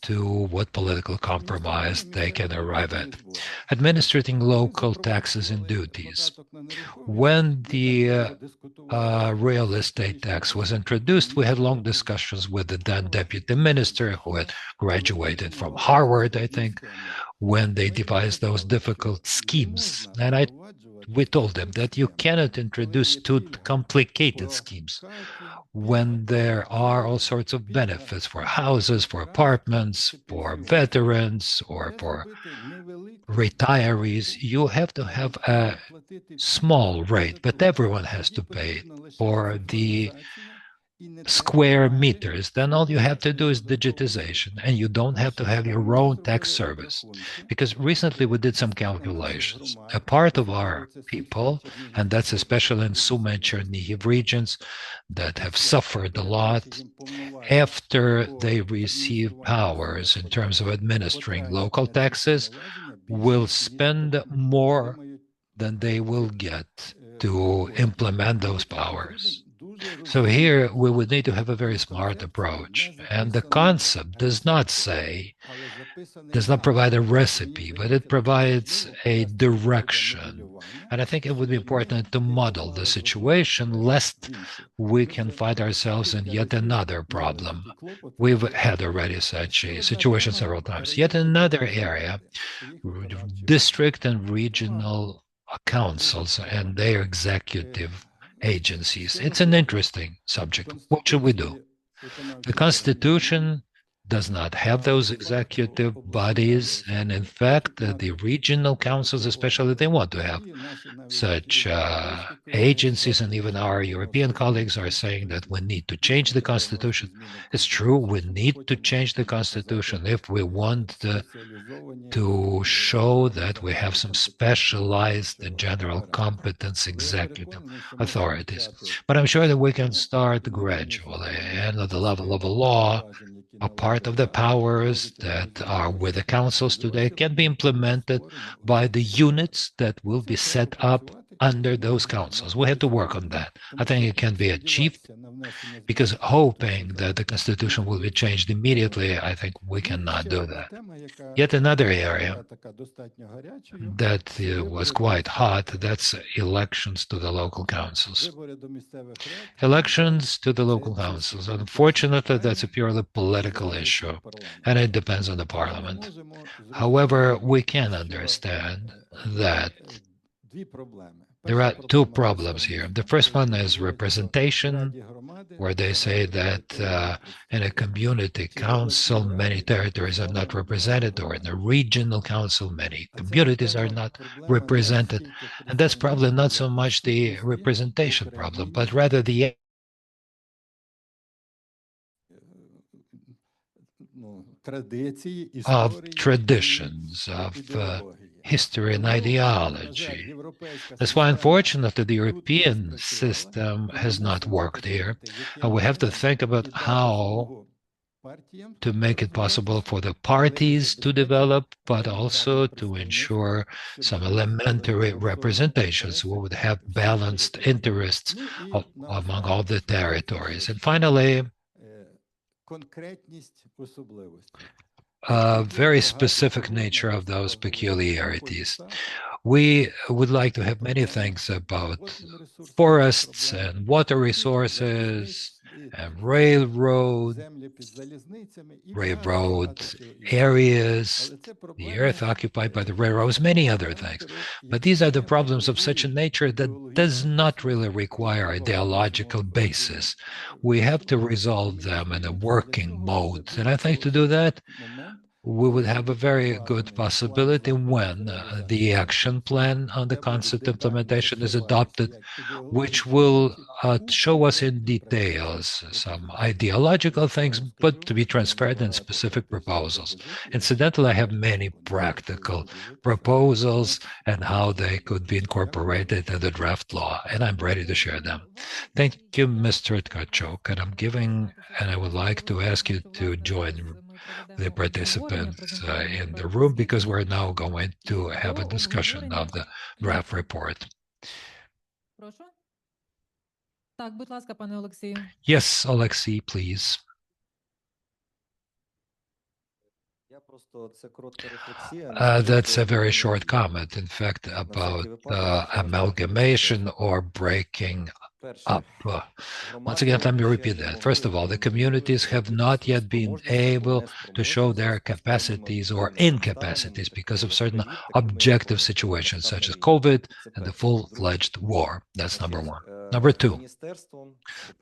to what political compromise they can arrive at. Administrating local taxes and duties. When the real estate tax was introduced, we had long discussions with the then deputy minister, who had graduated from Harvard, I think, when they devised those difficult schemes. And we told them that you cannot introduce too complicated schemes when there are all sorts of benefits for houses, for apartments, for veterans, or for retirees. You have to have a small rate, but everyone has to pay for the square meters, then all you have to do is digitization, and you don't have to have your own tax service. Because recently we did some calculations. A part of our people, and that's especially in Sumy and Chernihiv regions that have suffered a lot, after they receive powers in terms of administering local taxes, will spend more than they will get to implement those powers. So here we would need to have a very smart approach. And the concept does not provide a recipe, but it provides a direction. And I think it would be important to model the situation lest we can find ourselves in yet another problem. We've had already such a situation several times. Yet another area, district and regional councils and their executive agencies. It's an interesting subject. What should we do? The Constitution does not have those executive bodies, and in fact, the regional councils, especially, they want to have such agencies, and even our European colleagues are saying that we need to change the Constitution. It's true, we need to change the Constitution if we want to show that we have some specialized and general competence executive authorities. But I'm sure that we can start gradually, and at the level of a law, a part of the powers that are with the councils today can be implemented by the units that will be set up under those councils. We have to work on that. I think it can be achieved, because hoping that the Constitution will be changed immediately, I think we cannot do that. Yet another area that was quite hot, that's elections to the local councils. Elections to the local councils. Unfortunately, that's a purely political issue, and it depends on the parliament. However, we can understand that there are two problems here. The first one is representation, where they say that in a community council, many territories are not represented, or in a regional council, many communities are not represented. And that's probably not so much the representation problem, but rather the of traditions, of history and ideology. That's why, unfortunately, the European system has not worked here. And we have to think about how to make it possible for the parties to develop, but also to ensure some elementary representations who would have balanced interests among all the territories. And finally, a very specific nature of those peculiarities. We would like to have many things about forests and water resources and railroad areas, the earth occupied by the railroads, many other things. But these are the problems of such a nature that does not really require ideological basis. We have to resolve them in a working mode. And I think to do that, we would have a very good possibility when the action plan on the concept implementation is adopted, which will show us in details some ideological things, but to be transparent in specific proposals. Incidentally, I have many practical proposals and how they could be incorporated in the draft law, and I'm ready to share them. Thank you, Mr. Tkachuk, and I would like to ask you to join the participants in the room, because we're now going to have a discussion of the draft report. Yes, Alexei, please. That's a very short comment, in fact, about amalgamation or breaking up. Once again, let me repeat that. First of all, the communities have not yet been able to show their capacities or incapacities because of certain objective situations, such as COVID and the full-fledged war. That's number one. Number two,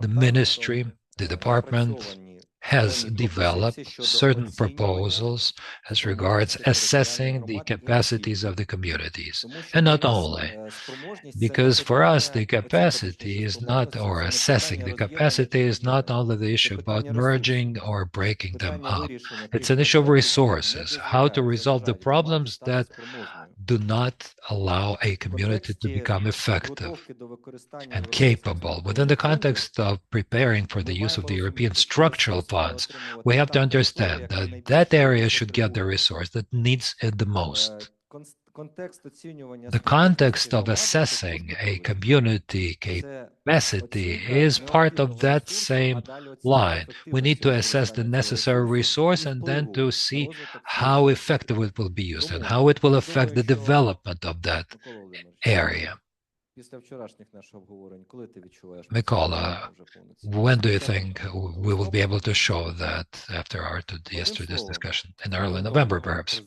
the ministry, the department, has developed certain proposals as regards assessing the capacities of the communities. And not only, because for us, the capacity is not, or assessing the capacity is not only the issue about merging or breaking them up. It's an issue of resources, how to resolve the problems that do not allow a community to become effective and capable. Within the context of preparing for the use of the European structural funds, we have to understand that that area should get the resource that needs it the most. The context of assessing a community capacity is part of that same line. We need to assess the necessary resource and then to see how effective it will be used and how it will affect the development of that area. Mykola, when do you think we will be able to show that after our yesterday's discussion? In early November, perhaps?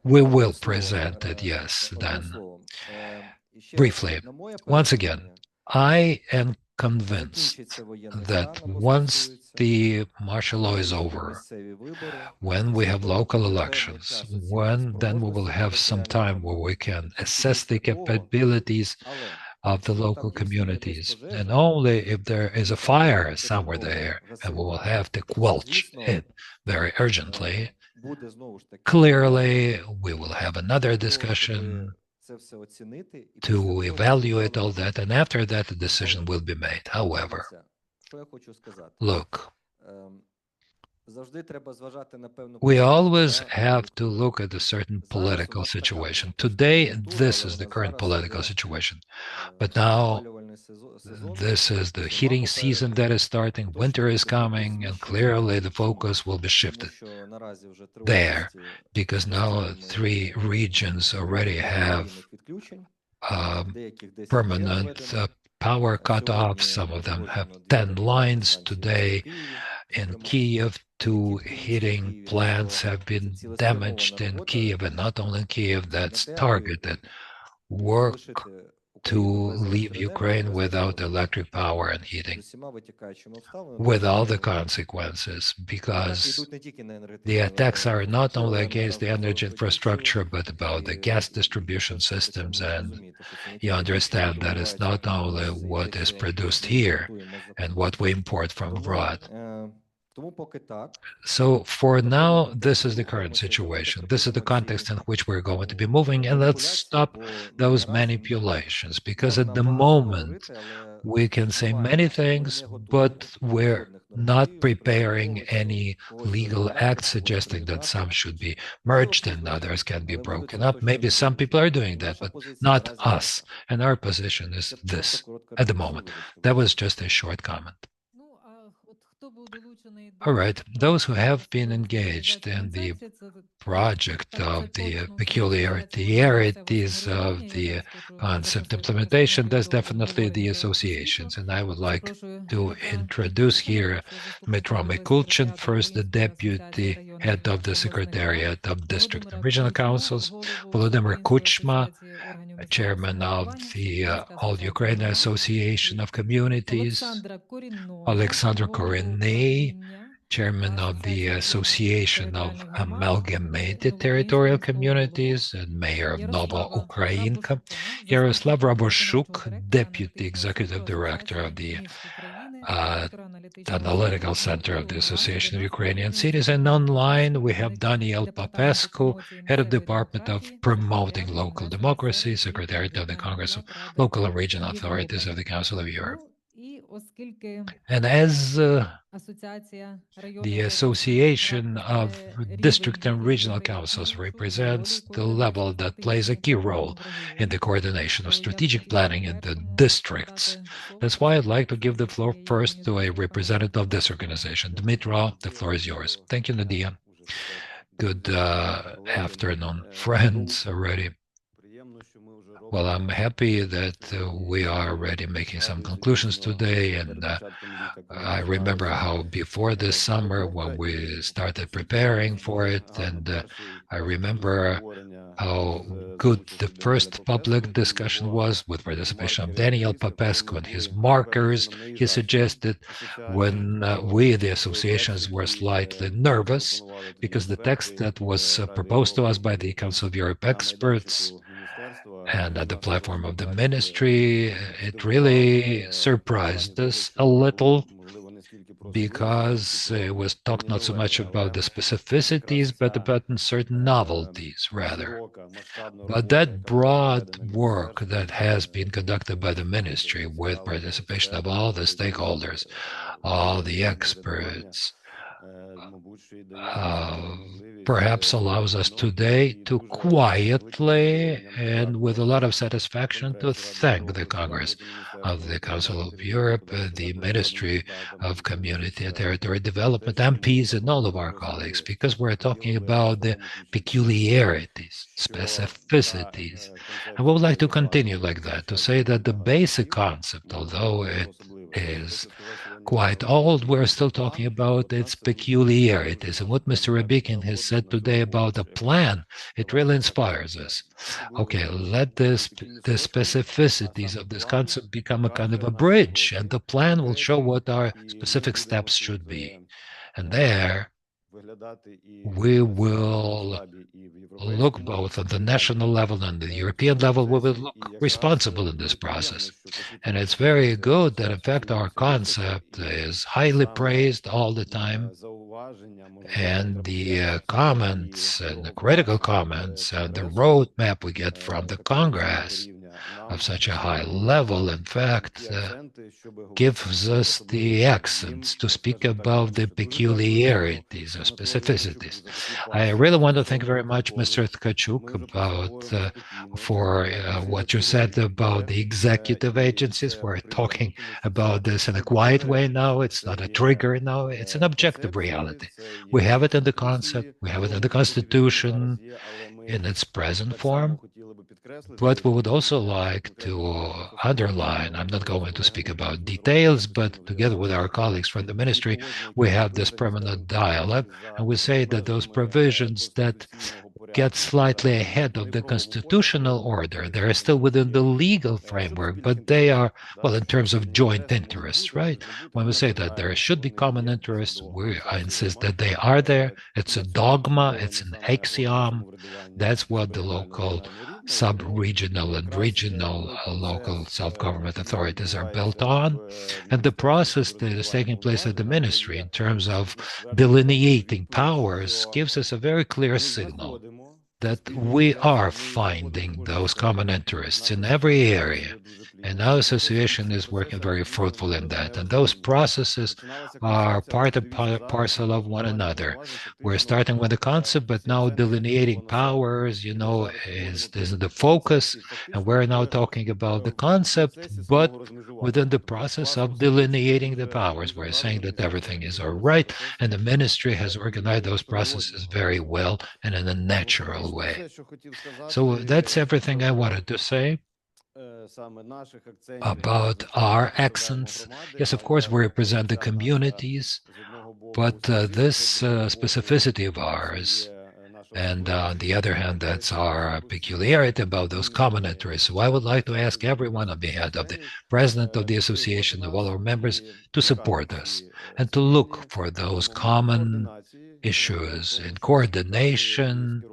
We will present it, yes, then. Briefly, once again, I am convinced that once the martial law is over, when we have local elections, then we will have some time where we can assess the capabilities of the local communities. And only if there is a fire somewhere there, and we will have to quench it very urgently, clearly we will have another discussion to evaluate all that, and after that, a decision will be made. However, look, we always have to look at a certain political situation. Today, this is the current political situation. But now, this is the heating season that is starting, winter is coming, and clearly the focus will be shifted there, because now 3 regions already have permanent power cutoffs. Some of them have 10 lines today. In Kiev, 2 heating plants have been damaged in Kiev, and not only in Kiev, that's targeted work to leave Ukraine without electric power and heating, with all the consequences, because the attacks are not only against the energy infrastructure, but about the gas distribution systems. And you understand that it's not only what is produced here and what we import from abroad. So for now, this is the current situation. This is the context in which we're going to be moving, and let's stop those manipulations, because at the moment we can say many things, but we're not preparing any legal act suggesting that some should be merged and others can be broken up. Maybe some people are doing that, but not us. And our position is this at the moment. That was just a short comment. All right, those who have been engaged in the project of the peculiarities of the concept implementation, that's definitely the associations. And I would like to introduce here Dmytro Mikulchin, first the deputy head of the Secretariat of District and Regional Councils, Volodymyr Kuchma, chairman of the All Ukraine Association of Communities, Alexander Korinny, chairman of the Association of Amalgamated Territorial Communities and mayor of Nova Ukrainka, Yaroslav Raboshuk, deputy executive director of the Analytical Center of the Association of Ukrainian Cities, and online we have Daniel Popescu, head of Department of Promoting Local Democracy, Secretary of the Congress of Local and Regional Authorities of the Council of Europe. And as the Association of District and Regional Councils represents the level that plays a key role in the coordination of strategic planning in the districts. That's why I'd like to give the floor first to a representative of this organization. Dmytro, the floor is yours. Thank you, Nadia. Good afternoon, friends already. Well, I'm happy that we are already making some conclusions today, and I remember how before this summer when we started preparing for it, and I remember how good the first public discussion was with participation of Daniel Popescu and his markers he suggested when we, the associations, were slightly nervous because the text that was proposed to us by the Council of Europe experts and at the platform of the ministry, it really surprised us a little because it was talked not so much about the specificities, but about certain novelties rather. But that broad work that has been conducted by the ministry with participation of all the stakeholders, all the experts, perhaps allows us today to quietly and with a lot of satisfaction to thank the Congress of the Council of Europe, the Ministry of Community and Territory Development, MPs, and all of our colleagues, because we're talking about the peculiarities, specificities. And we would like to continue like that, to say that the basic concept, although it is quite old, we're still talking about its peculiarities. And what Mr. Rabikin has said today about the plan, it really inspires us. Okay, let the specificities of this concept become a kind of a bridge, and the plan will show what our specific steps should be. And there, we will look both at the national level and the European level, we will look responsible in this process. And it's very good that, in fact, our concept is highly praised all the time. And the comments and the critical comments and the roadmap we get from the Congress of such a high level, in fact, gives us the accents to speak about the peculiarities or specificities. I really want to thank very much Mr. Tkachuk about for what you said about the executive agencies. We're talking about this in a quiet way now. It's not a trigger now. It's an objective reality. We have it in the concept. We have it in the Constitution in its present form. But we would also like to underline, I'm not going to speak about details, but together with our colleagues from the ministry, we have this permanent dialogue, and we say that those provisions that get slightly ahead of the constitutional order, they're still within the legal framework, but they are, well, in terms of joint interests, right? When we say that there should be common interests, I insist that they are there. It's a dogma, it's an axiom. That's what the local sub-regional and regional local self-government authorities are built on. And the process that is taking place at the ministry in terms of delineating powers gives us a very clear signal that we are finding those common interests in every area. And our association is working very fruitful in that. And those processes are part and parcel of one another. We're starting with the concept, but now delineating powers, is the focus. And we're now talking about the concept, but within the process of delineating the powers. We're saying that everything is all right. And the ministry has organized those processes very well and in a natural way. So that's everything I wanted to say about our accents. Yes, of course, we represent the communities, but this specificity of ours, and on the other hand, that's our peculiarity about those common interests. So I would like to ask everyone on behalf of the president of the association, of all our members, to support us and to look for those common issues in coordination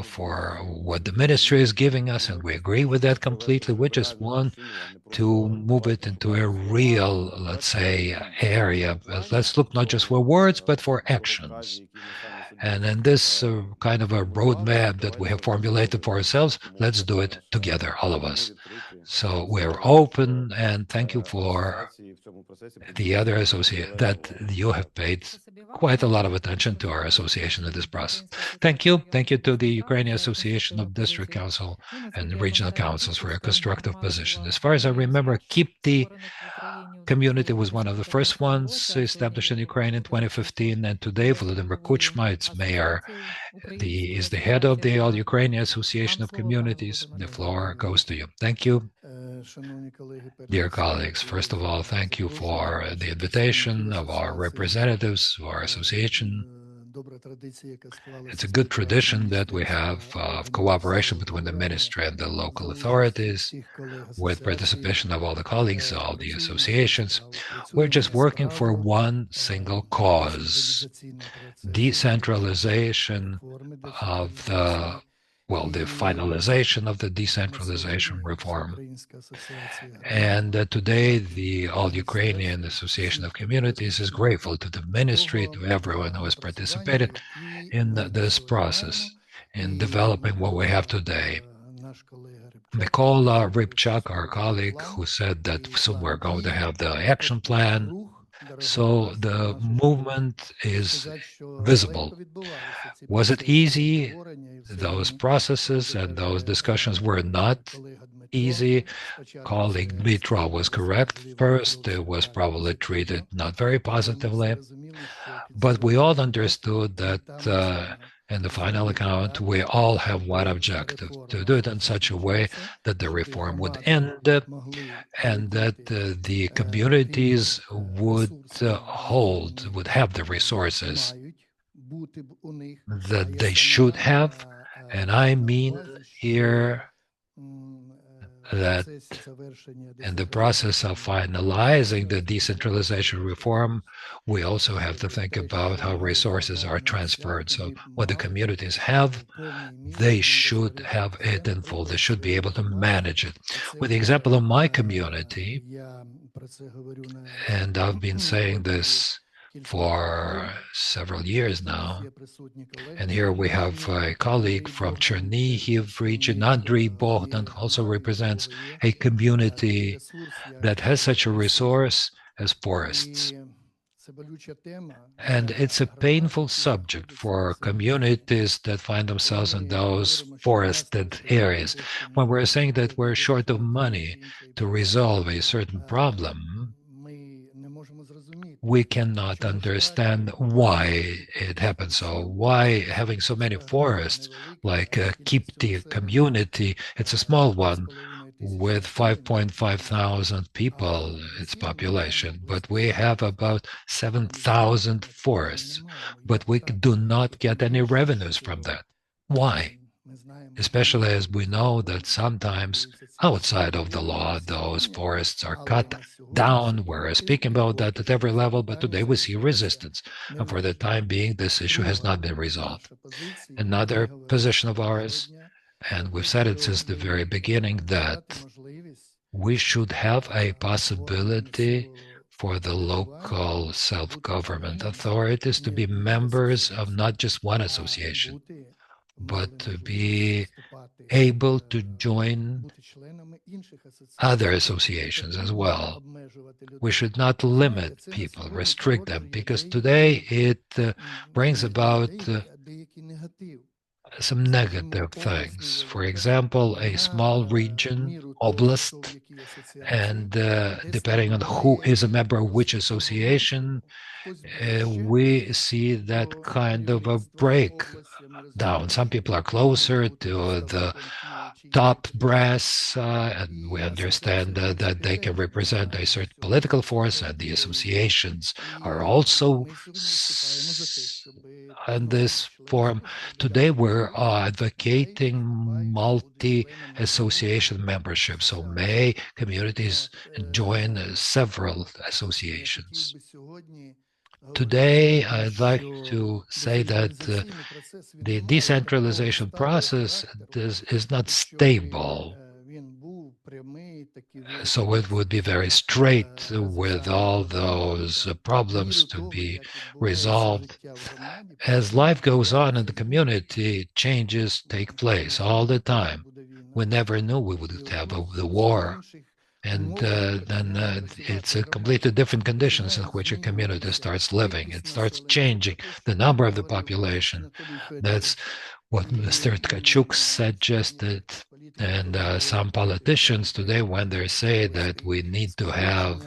for what the ministry is giving us, and we agree with that completely. We just want to move it into a real, let's say, area. Let's look not just for words, but for actions. And in this kind of a roadmap that we have formulated for ourselves, let's do it together, all of us. So we're open, and thank you for the other associate that you have paid quite a lot of attention to our association in this process. Thank you. Thank you to the Ukrainian Association of District Council and Regional Councils for a constructive position. As far as I remember, keep the community was one of the first ones established in Ukraine in 2015, and today Volodymyr Kuchma, its mayor, is the head of the All-Ukrainian Association of Communities. The floor goes to you. Thank you. Dear colleagues, first of all, thank you for the invitation of our representatives, of our association. It's a good tradition that we have of cooperation between the ministry and the local authorities, with participation of all the colleagues, all the associations. We're just working for one single cause: decentralization of the finalization of the decentralization reform. And today, the All-Ukrainian Association of Communities is grateful to the ministry, to everyone who has participated in this process, in developing what we have today. Mykola Rybchuk, our colleague, who said that soon we're going to have the action plan. So the movement is visible. Was it easy? Those processes and those discussions were not easy. Colleague Dmitro was correct. First, it was probably treated not very positively, but we all understood that in the final account, we all have one objective: to do it in such a way that the reform would end and that the communities would would have the resources that they should have. And I mean here that in the process of finalizing the decentralization reform, we also have to think about how resources are transferred. So what the communities have, they should have it in full. They should be able to manage it. With the example of my community, and I've been saying this for several years now, and here we have a colleague from Chernihiv region, Andriy Bogdan, also represents a community that has such a resource as forests. And it's a painful subject for communities that find themselves in those forested areas. When we're saying that we're short of money to resolve a certain problem, we cannot understand why it happens so. Why having so many forests, like Kipti community, it's a small one with 5.5 thousand people, its population, but we have about 7,000 forests, but we do not get any revenues from that. Why? Especially as we know that sometimes outside of the law, those forests are cut down. We're speaking about that at every level, but today we see resistance. And for the time being, this issue has not been resolved. Another position of ours, and we've said it since the very beginning, that we should have a possibility for the local self-government authorities to be members of not just one association, but to be able to join other associations as well. We should not limit people, restrict them, because today it brings about some negative things. For example, a small region, oblast, and depending on who is a member of which association, we see that kind of a breakdown. Some people are closer to the top brass, and we understand that they can represent a certain political force, and the associations are also in this form. Today, we're advocating multi-association membership, so may communities join several associations. Today, I'd like to say that the decentralization process is not stable. So it would be very straight with all those problems to be resolved. As life goes on in the community, changes take place all the time. We never knew we would have the war. And then it's a completely different conditions in which a community starts living. It starts changing the number of the population. That's what Mr. Tkachuk suggested. And some politicians today, when they say that we need to have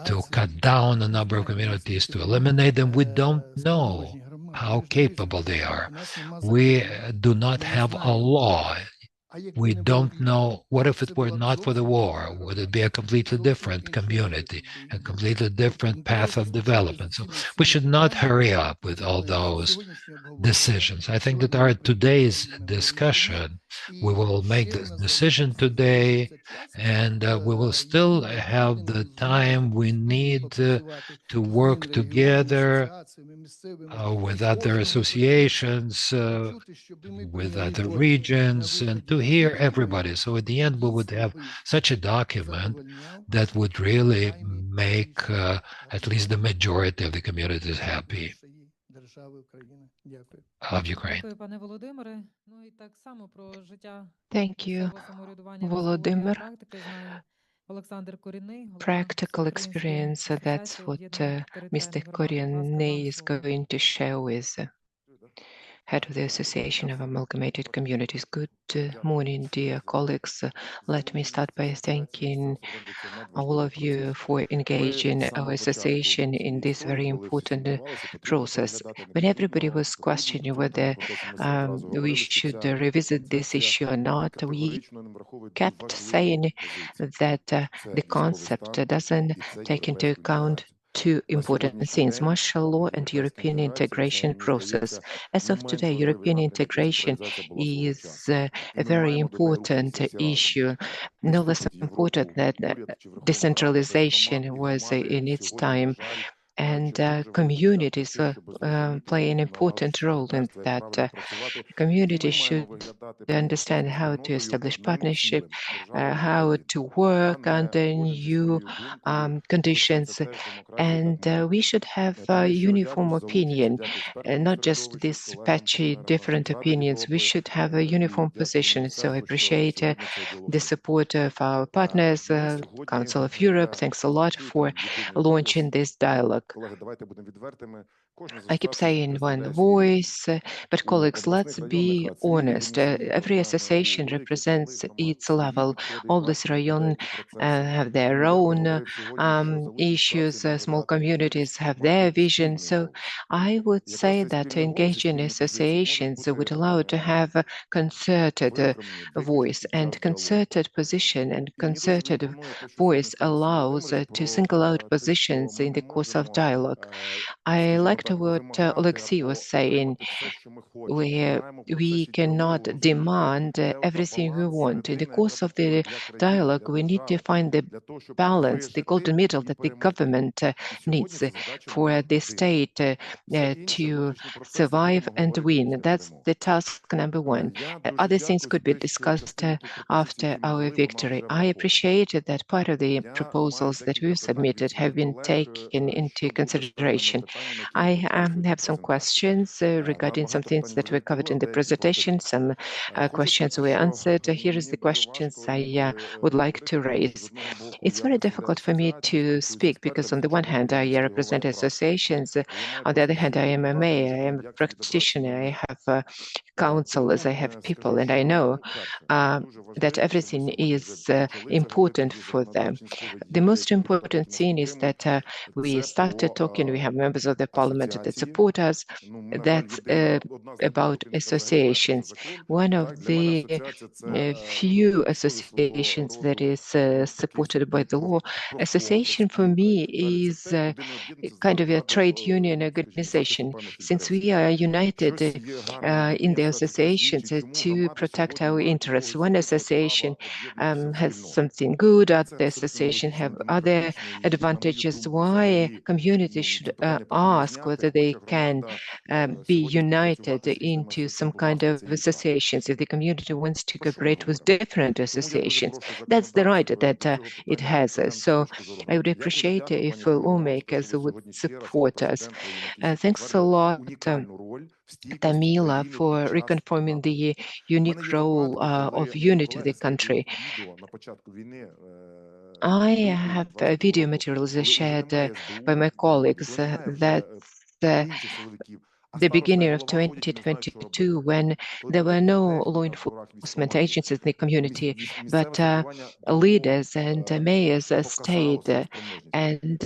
to cut down the number of communities, to eliminate them. We don't know how capable they are. We do not have a law. We don't know, what if it were not for the war? Would it be a completely different community, a completely different path of development? So we should not hurry up with all those decisions. I think that our today's discussion, we will make this decision today, and we will still have the time we need to work together with other associations, with other regions, and to hear everybody. So at the end, we would have such a document that would really make at least the majority of the communities happy of Ukraine. Дякую, пане Володимире. Ну і так само про життя Thank you, місцевого самоврядування, Volodymyr. практики знає Олександр Корінний, голова Practical Всеукраїнської experience, that's асоціації what об'єднаних Mr. територіальних громад. Будь ласка, Koryenny вам is слово. going to share with head of the Association of Amalgamated Communities. Good morning, dear colleagues. Let me start by thanking all of you for engaging our association in this very important process. When everybody was questioning whether we should revisit this issue or not, we kept saying that the concept doesn't take into account two important things: martial law and European integration process. As of today, European integration is a very important issue, no less important than decentralization was in its time. And communities play an important role in that. Communities should understand how to establish partnership, how to work under new conditions, and we should have a uniform opinion, not just these patchy different opinions. We should have a uniform position. So I appreciate the support of our partners, Council of Europe. Thanks a lot for launching this dialogue. I keep saying one voice, but colleagues, let's be honest. Every association represents its level. All these rayons have their own issues. Small communities have their vision. So I would say that engaging associations would allow to have a concerted voice, and concerted position and concerted voice allows to single out positions in the course of dialogue. I liked what Alexei was saying, where we cannot demand everything we want. In the course of the dialogue, we need to find the balance, the golden middle that the government needs for the state to survive and win. That's the task number one. Other things could be discussed after our victory. I appreciate that part of the proposals that we've submitted have been taken into consideration. I have some questions regarding some things that were covered in the presentation. Some questions were answered. Here is the questions I would like to raise. It's very difficult for me to speak because on the one hand, I represent associations. On the other hand, I am a mayor, I am a practitioner, I have councillors, I have people, and I know that everything is important for them. The most important thing is that we started talking, we have members of the parliament that support us. That's about associations. One of the few associations that is supported by the law. Association for me is kind of a trade union organization, since we are united in the associations to protect our interests. One association has something good, other association have other advantages. Why communities should ask whether they can be united into some kind of associations if the community wants to cooperate with different associations. That's the right that it has. So I would appreciate if lawmakers would support us. Thanks a lot, Tamila, for reconfirming the unique role of unity of the country. I have video materials shared by my colleagues that the beginning of 2022, when there were no law enforcement agencies in the community, but leaders and mayors stayed and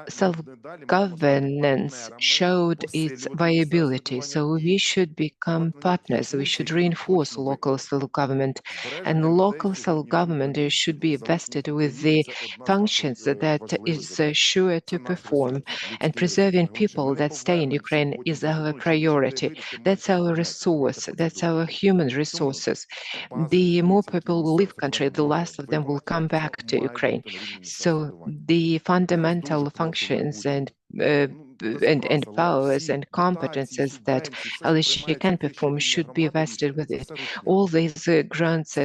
self-governance showed its viability. So we should become partners. We should reinforce local self-government, and local self-government should be vested with the functions that is sure to perform. And preserving people that stay in Ukraine is our priority. That's our resource. That's our human resources. The more people will leave country, the less of them will come back to Ukraine. So the fundamental functions and powers and competences that Alicia can perform should be vested with it. All these grants,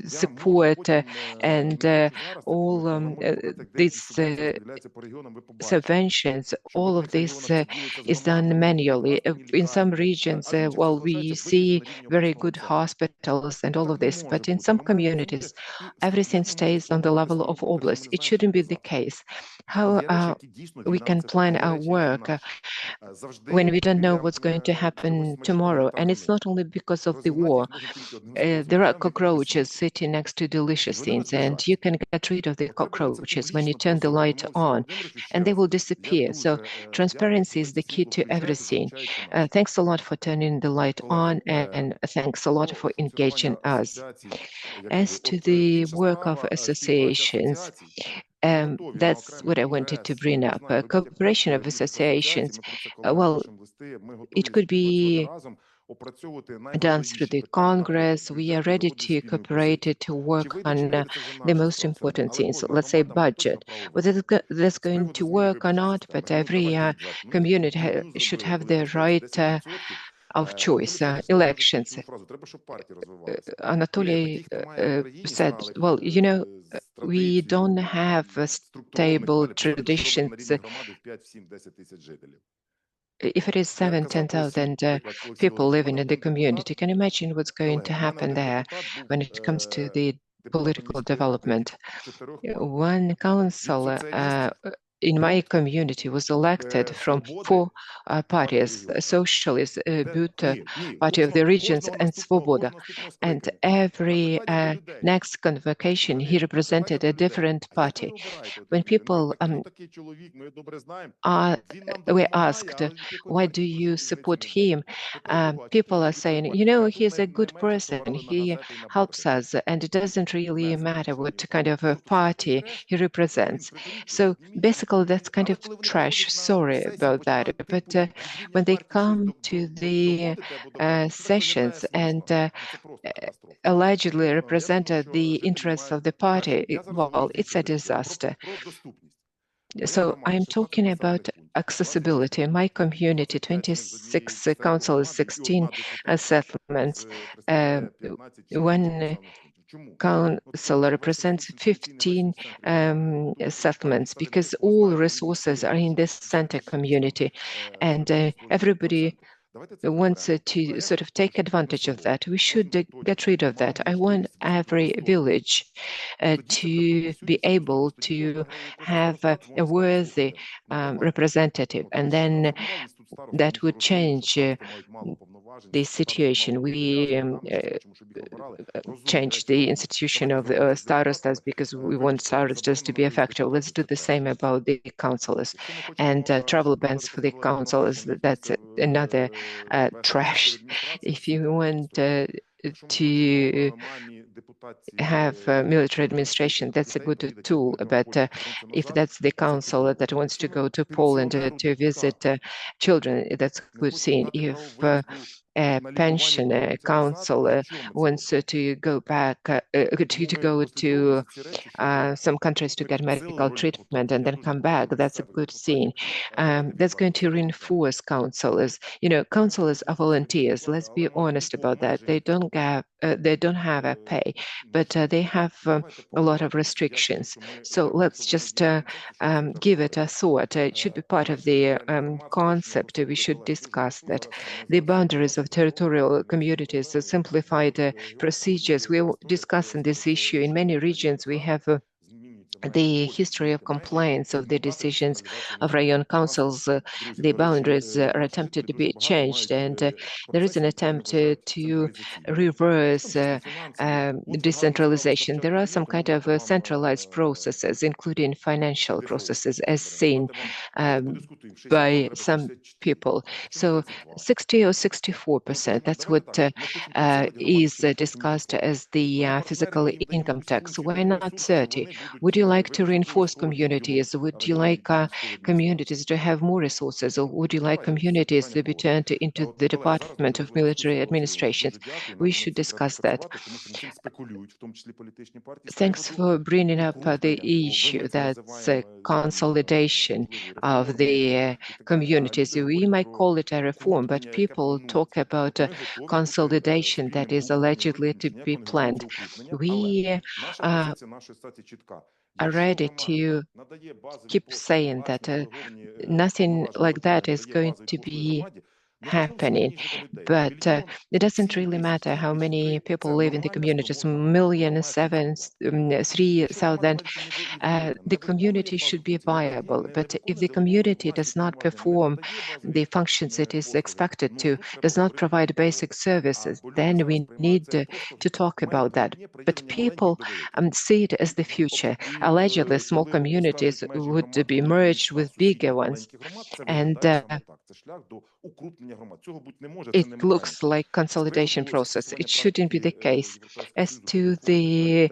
support, and all these subventions, all of this is done manually. In some regions, well, we see very good hospitals and all of this, but in some communities, everything stays on the level of oblast. It shouldn't be the case. How we can plan our work when we don't know what's going to happen tomorrow? And it's not only because of the war. There are cockroaches sitting next to delicious things, and you can get rid of the cockroaches when you turn the light on, and they will disappear. So transparency is the key to everything. Thanks a lot for turning the light on, and thanks a lot for engaging us. As to the work of associations, that's what I wanted to bring up. Cooperation of associations, well, it could be done through the Congress. We are ready to cooperate to work on the most important things, let's say budget. Whether that's going to work or not, but every community should have the right of choice, elections. Anatoly said, well, you know, we don't have stable traditions. If it is 10,000 people living in the community, can you imagine what's going to happen there when it comes to the political development? One council in my community was elected from four parties: Socialist, But, Party of the Regions, and Svoboda. And every next convocation, he represented a different party. When people were asked, why do you support him? People are saying, you know, he's a good person, he helps us, and it doesn't really matter what kind of a party he represents. So basically, that's kind of trash. Sorry about that. But when they come to the sessions and allegedly represented the interests of the party, well, it's a disaster. So I'm talking about accessibility. In my community, 26 councils, 16 settlements. One council represents 15 settlements, because all resources are in this center community, and everybody wants to sort of take advantage of that. We should get rid of that. I want every village to be able to have a worthy representative, and then that would change the situation. We changed the institution of the starostas because we want starostas to be effective. Let's do the same about the councillors. And travel bans for the councillors, that's another trash. If you want to have military administration, that's a good tool. But if that's the council that wants to go to Poland to visit children, that's a good thing. If a pension council wants to go back, to go to some countries to get medical treatment and then come back, that's a good thing. That's going to reinforce councillors. You know, councillors are volunteers. Let's be honest about that. They don't have a pay, but they have a lot of restrictions. So let's just give it a thought. It should be part of the concept. We should discuss that. The boundaries of territorial communities, simplified procedures. We're discussing this issue. In many regions, we have the history of compliance of the decisions of Rayon councils. The boundaries are attempted to be changed, and there is an attempt to reverse decentralization. There are some kind of centralized processes, including financial processes, as seen by some people. So 60 or 64%, that's what is discussed as the physical income tax. Why not 30? Would you like to reinforce communities? Would you like communities to have more resources, or would you like communities to be turned into the Department of Military Administrations? We should discuss that. Thanks for bringing up the issue that's consolidation of the communities. We might call it a reform, but people talk about consolidation that is allegedly to be planned. We are ready to keep saying that nothing like that is going to be happening, but it doesn't really matter how many people live in the communities, 1,773,000. The community should be viable, but if the community does not perform the functions it is expected to, does not provide basic services, then we need to talk about that. But people see it as the future. Allegedly, small communities would be merged with bigger ones, and it looks like consolidation process. It shouldn't be the case. As to the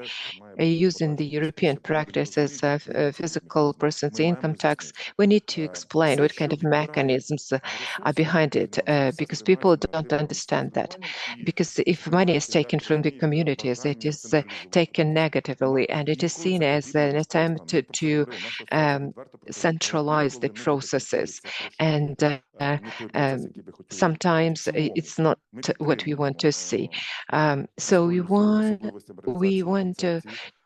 using the European practice as a physical person's income tax, we need to explain what kind of mechanisms are behind it, because people don't understand that. Because if money is taken from the communities, it is taken negatively, and it is seen as an attempt to centralize the processes. And sometimes it's not what we want to see. So we want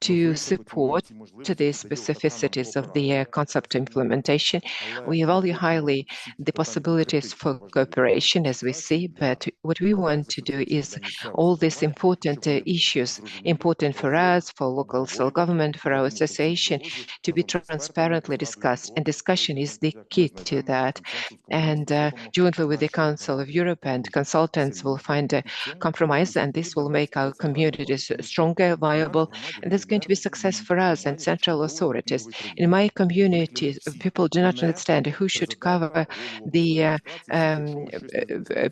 to support the specificities of the concept implementation. We value highly the possibilities for cooperation, as we see, but what we want to do is all these important issues, important for us, for local self-government, for our association, to be transparently discussed, and discussion is the key to that. And jointly with the Council of Europe and consultants will find a compromise, and this will make our communities stronger, viable, and there's going to be success for us and central authorities. In my community, people do not understand who should cover the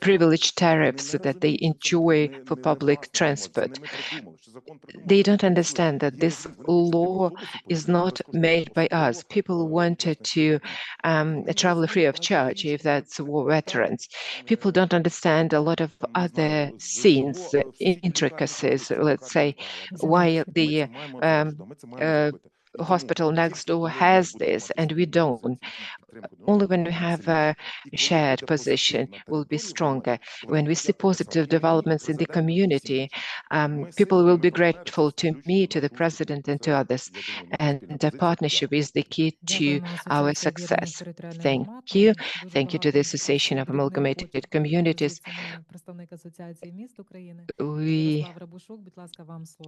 privileged tariffs that they enjoy for public transport. They don't understand that this law is not made by us. People wanted to travel free of charge if that's war veterans. People don't understand a lot of other scenes, intricacies, let's say, why the hospital next door has this and we don't. Only when we have a shared position will be stronger. When we see positive developments in the community, people will be grateful to me, to the president, and to others. And the partnership is the key to our success. Thank you. Thank you to the Association of Amalgamated Communities. We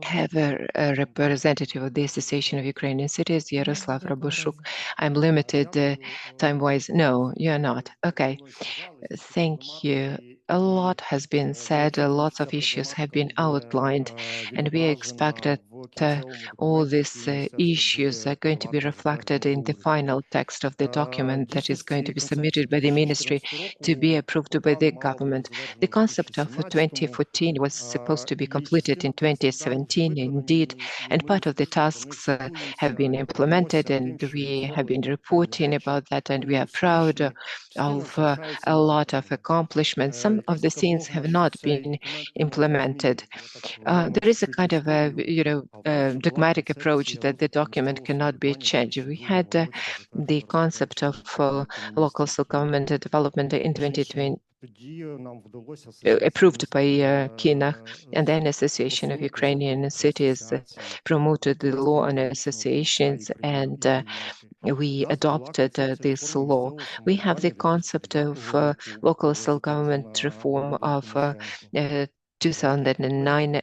have a representative of the Association of Ukrainian Cities, Yaroslav Rabushuk. I'm limited time-wise. No, you're not. Okay. Thank you. A lot has been said, lots of issues have been outlined, and we expect that all these issues are going to be reflected in the final text of the document that is going to be submitted by the ministry to be approved by the government. The concept of 2014 was supposed to be completed in 2017, indeed, and part of the tasks have been implemented, and we have been reporting about that, and we are proud of a lot of accomplishments. Some of the things have not been implemented. There is a kind of a dogmatic approach that the document cannot be changed. We had the concept of local self-government development in 2020 approved by KINAH, and then Association of Ukrainian Cities promoted the law on associations, and we adopted this law. We have the concept of local self-government reform of 2009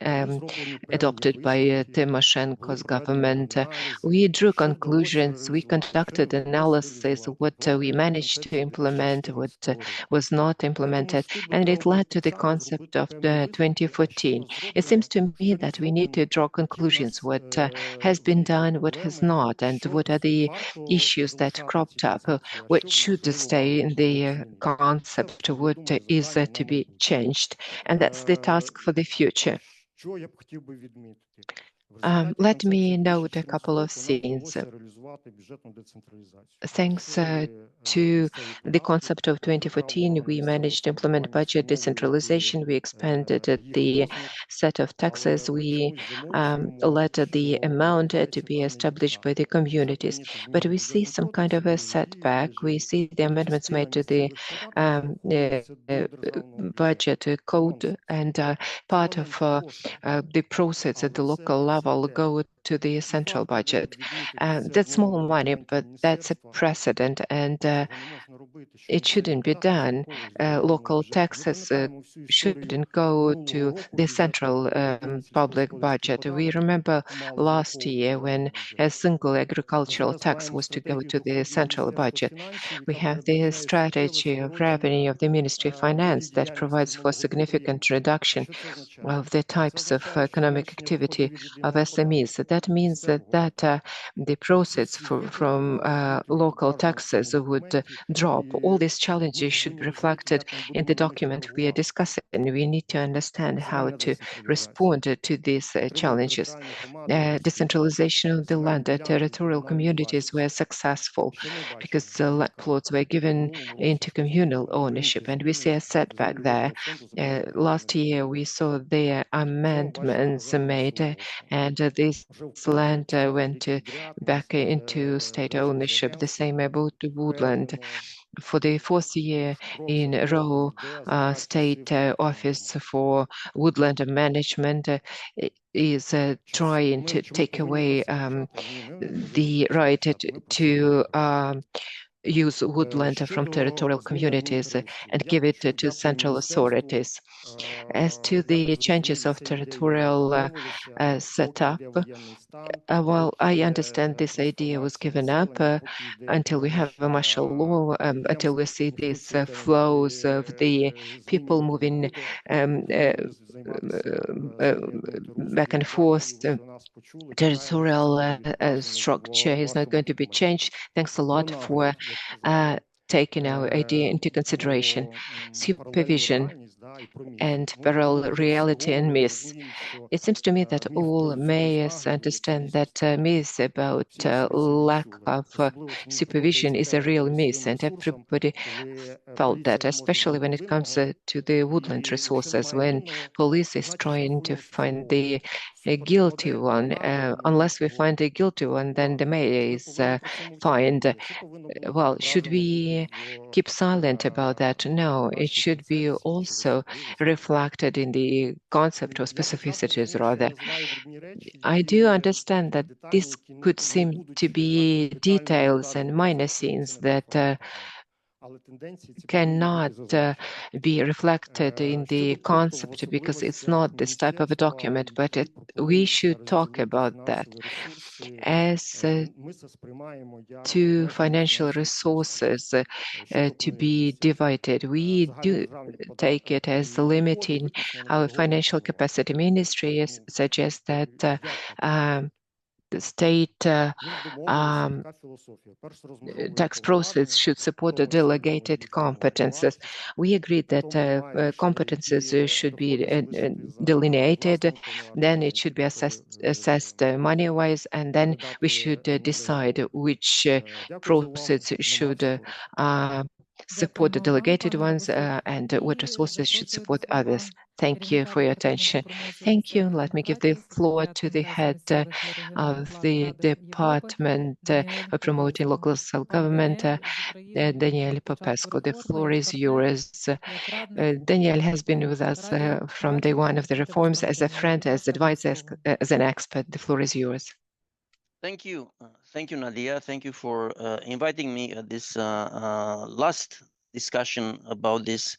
adopted by Tymoshenko's government. We drew conclusions, we conducted analysis, what we managed to implement, what was not implemented, and it led to the concept of the 2014. It seems to me that we need to draw conclusions, what has been done, what has not, and what are the issues that cropped up, what should stay in the concept, what is to be changed. And that's the task for the future. Let me note a couple of things. Thanks to the concept of 2014, we managed to implement budget decentralization. We expanded the set of taxes. We let the amount to be established by the communities. But we see some kind of a setback. We see the amendments made to the budget code, and part of the process at the local level go to the central budget. That's small money, but that's a precedent, and it shouldn't be done. Local taxes shouldn't go to the central public budget. We remember last year when a single agricultural tax was to go to the central budget. We have the strategy of revenue of the Ministry of Finance that provides for significant reduction of the types of economic activity of SMEs. That means that the profits from local taxes would drop. All these challenges should be reflected in the document we are discussing. We need to understand how to respond to these challenges. Decentralization of the land. Territorial communities were successful because the land plots were given into communal ownership, and we see a setback there. Last year we saw the amendments made, and this land went back into state ownership. The same about the woodland. For the fourth year in a row, State Office for Woodland Management is trying to take away the right to use woodland from territorial communities and give it to central authorities. As to the changes of territorial setup, well, I understand this idea was given up until we have a martial law, until we see these flows of the people moving back and forth. Territorial structure is not going to be changed. Thanks a lot for taking our idea into consideration. Supervision and parallel reality and myths. It seems to me that all mayors understand that myth about lack of supervision is a real myth, and everybody felt that, especially when it comes to the woodland resources, when police is trying to find the guilty one. Unless we find the guilty one, then the mayor is fined. Well, should we keep silent about that? No, it should be also reflected in the concept of specificities, rather. I do understand that this could seem to be details and minor things that cannot be reflected in the concept because it's not this type of a document, but we should talk about that. As to financial resources to be divided, we do take it as limiting our financial capacity. Ministry suggests that the state tax process should support the delegated competences. We agreed that competences should be delineated, then it should be assessed money-wise, and then we should decide which process should support the delegated ones and what resources should support others. Thank you for your attention. Thank you. Let me give the floor to the head of the Department of Promoting Local Self-Government, Daniel Popescu. The floor is yours. Daniel has been with us from day one of the reforms as a friend, as advisor, as an expert. The floor is yours. Thank you. Thank you, Nadia. Thank you for inviting me at this last discussion about this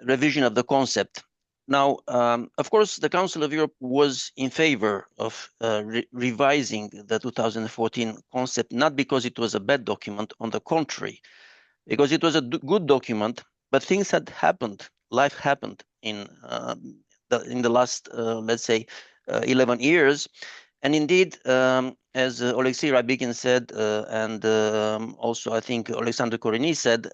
revision of the concept. Now, of course, the Council of Europe was in favor of revising the 2014 concept, not because it was a bad document, on the contrary, because it was a good document, but things had happened, life happened in the last, let's say, 11 years. And indeed, as Alexei Rybakhin said, and also I think Alexander Koreny said,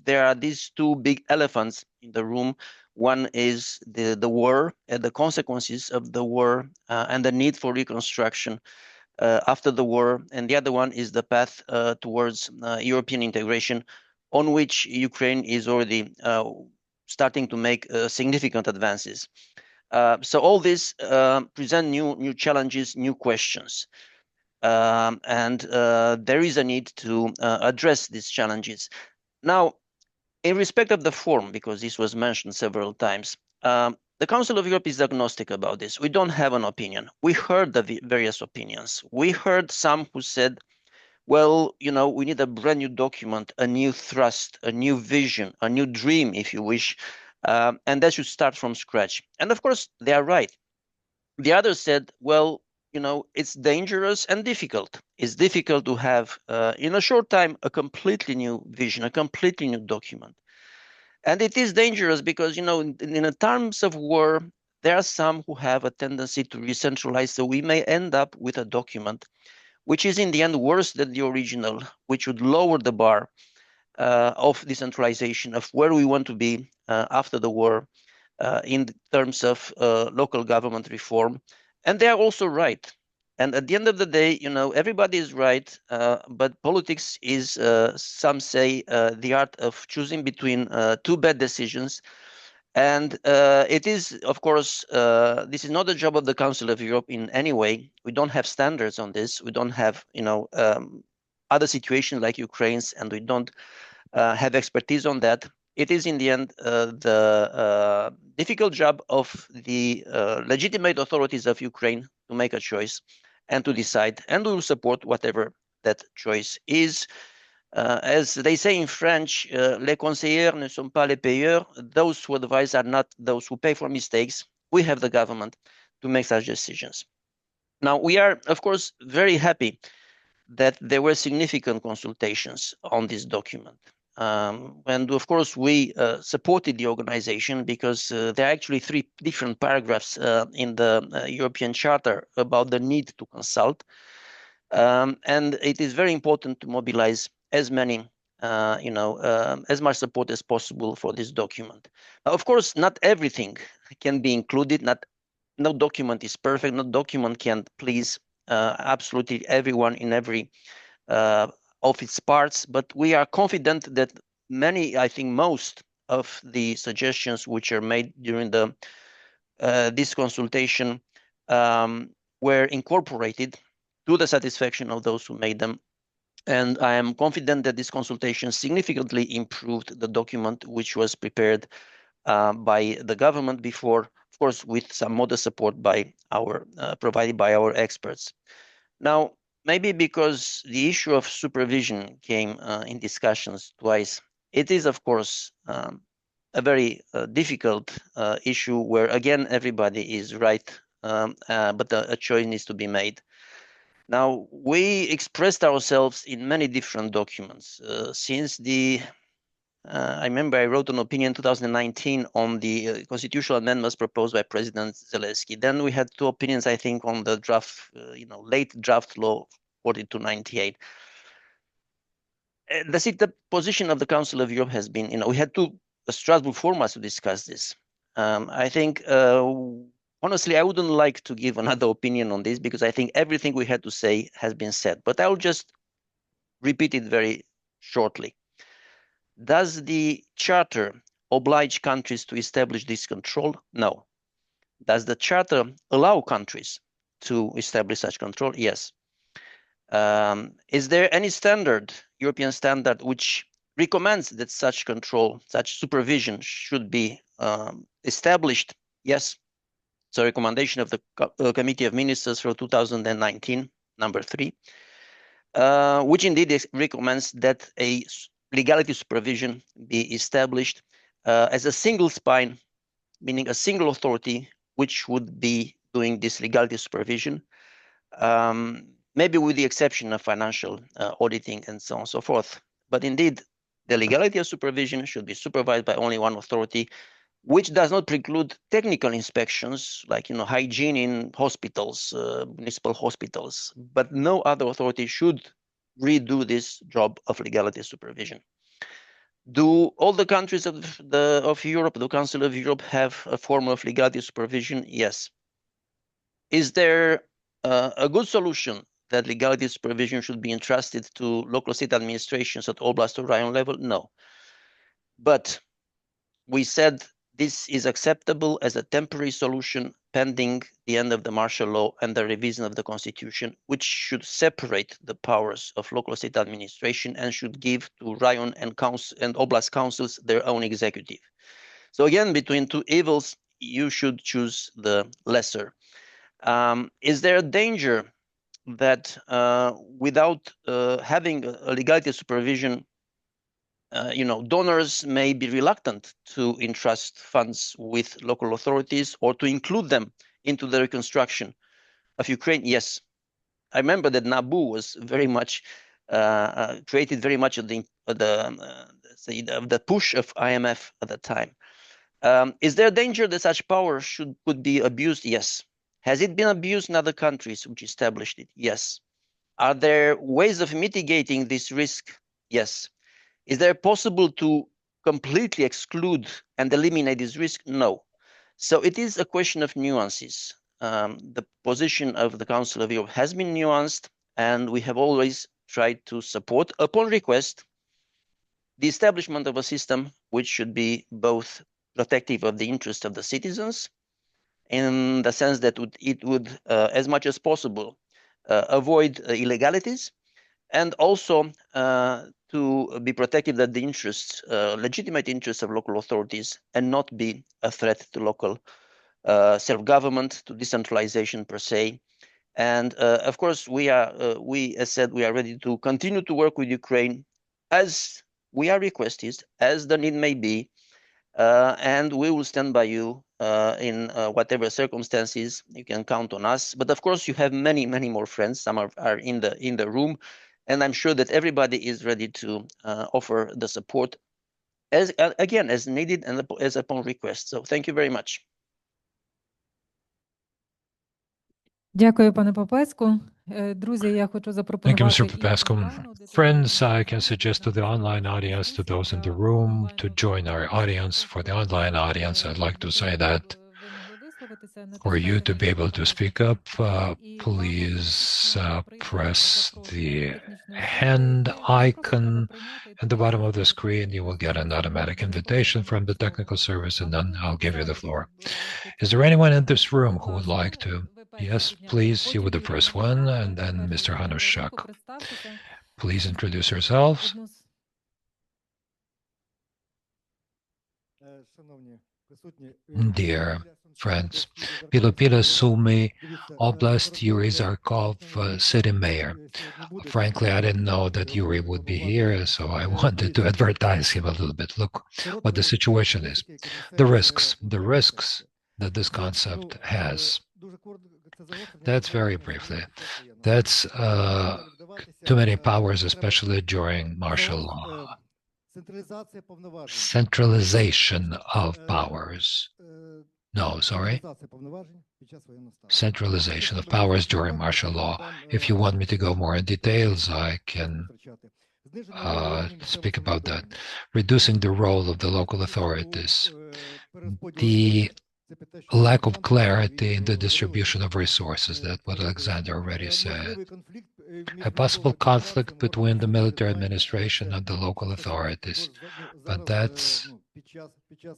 there are these two big elephants in the room. One is the war and the consequences of the war and the need for reconstruction after the war. And the other one is the path towards European integration, on which Ukraine is already starting to make significant advances. So all this present new challenges, new questions. And there is a need to address these challenges. Now, in respect of the form, because this was mentioned several times, the Council of Europe is agnostic about this. We don't have an opinion. We heard the various opinions. We heard some who said, well, you know, we need a brand new document, a new thrust, a new vision, a new dream, if you wish, and that should start from scratch. And of course, they are right. The others said, well, you know, it's dangerous and difficult. It's difficult to have, in a short time, a completely new vision, a completely new document. And it is dangerous because, you know, in terms of war, there are some who have a tendency to re-centralize. So we may end up with a document which is in the end worse than the original, which would lower the bar of decentralization, of where we want to be after the war in terms of local government reform. And they are also right. And at the end of the day, you know, everybody is right, but politics is, some say, the art of choosing between two bad decisions. And it is, of course, this is not the job of the Council of Europe in any way. We don't have standards on this. We don't have, you know, other situations like Ukraine's, and we don't have expertise on that. It is in the end the difficult job of the legitimate authorities of Ukraine to make a choice and to decide, and we will support whatever that choice is. As they say in French, les conseillers ne sont pas les payeurs. Those who advise are not those who pay for mistakes. We have the government to make such decisions. Now, we are, of course, very happy that there were significant consultations on this document. And of course, we supported the organization because there are actually 3 different paragraphs in the European Charter about the need to consult. And it is very important to mobilize as many, as much support as possible for this document. Now, of course, not everything can be included. No document is perfect. No document can please absolutely everyone in every of its parts, but we are confident that many, I think most of the suggestions which are made during the this consultation were incorporated to the satisfaction of those who made them. And I am confident that this consultation significantly improved the document which was prepared by the government before, of course, with some modest support by our provided by our experts. Now, maybe because the issue of supervision came in discussions twice, it is, of course, a very difficult issue where, again, everybody is right, but a choice needs to be made. Now, we expressed ourselves in many different documents. Since the, I remember I wrote an opinion in 2019 on the constitutional amendments proposed by President Zelensky. Then we had 2 opinions, I think, on the draft, late draft law 4298. The position of the Council of Europe has been, we had 2 Strasbourg formats to discuss this. I think, honestly, I wouldn't like to give another opinion on this because I think everything we had to say has been said, but I'll just repeat it very shortly. Does the Charter oblige countries to establish this control? No. Does the Charter allow countries to establish such control? Yes. Is there any standard, European standard, which recommends that such control, such supervision should be established? Yes. It's a recommendation of the Committee of Ministers for 2019, number 3, which indeed recommends that a legality supervision be established as a single spine meaning a single authority which would be doing this legality supervision, maybe with the exception of financial auditing and so on and so forth. But indeed, the legality of supervision should be supervised by only one authority, which does not preclude technical inspections like hygiene in hospitals, municipal hospitals, but no other authority should redo this job of legality supervision. Do all the countries of Europe, the Council of Europe, have a form of legality supervision? Yes. Is there a good solution that legality supervision should be entrusted to local state administrations at oblast or rayon level? No. But we said this is acceptable as a temporary solution pending the end of the martial law and the revision of the constitution, which should separate the powers of local state administration and should give to rayon and oblast councils their own executive. So again, between two evils, you should choose the lesser. Is there a danger that without having a legality supervision, donors may be reluctant to entrust funds with local authorities or to include them into the reconstruction of Ukraine? Yes. I remember that NABU was very much created very much of the push of IMF at the time. Is there a danger that such power could be abused? Yes. Has it been abused in other countries which established it? Yes. Are there ways of mitigating this risk? Yes. Is there possible to completely exclude and eliminate this risk? No. So it is a question of nuances. The position of the Council of Europe has been nuanced, and we have always tried to support, upon request, the establishment of a system which should be both protective of the interest of the citizens, in the sense that it would, as much as possible, avoid illegalities, and also to be protective of the interests, legitimate interests of local authorities, and not be a threat to local self-government, to decentralization per se. And of course, as said, we are ready to continue to work with Ukraine as we are requested, as the need may be, and we will stand by you in whatever circumstances. You can count on us. But of course, you have many, many more friends. Some are in the room, and I'm sure that everybody is ready to offer the support as needed and as upon request. So thank you very much. Дякую, пане Попеску. Друзі, я хочу Thank you, запропонувати Mr. і Popescu. онлайн аудиторію. Friends, I can suggest to the online audience, to those in the room, to join our audience. For the online audience, I'd like to say that for you to be able to speak up, please press the hand icon at the bottom of the screen. You will get an automatic invitation from the technical service, and then I'll give you the floor. Is there anyone in this room who would like to? Yes, please, you were the first one, and then Mr. Hanushak. Please introduce yourselves. Dear friends, Pilopila Sumy, Oblast Yuri Zarkov, city mayor. Frankly, I didn't know that Yuri would be here, so I wanted to advertise him a little bit. Look what the situation is. The risks that this concept has. That's very briefly. That's too many powers, especially during martial law. Centralization of powers. No, sorry. Centralization of powers during martial law. If you want me to go more in details, I can speak about that. Reducing the role of the local authorities. The lack of clarity in the distribution of resources, that's what Alexander already said. A possible conflict between the military administration and the local authorities, but that's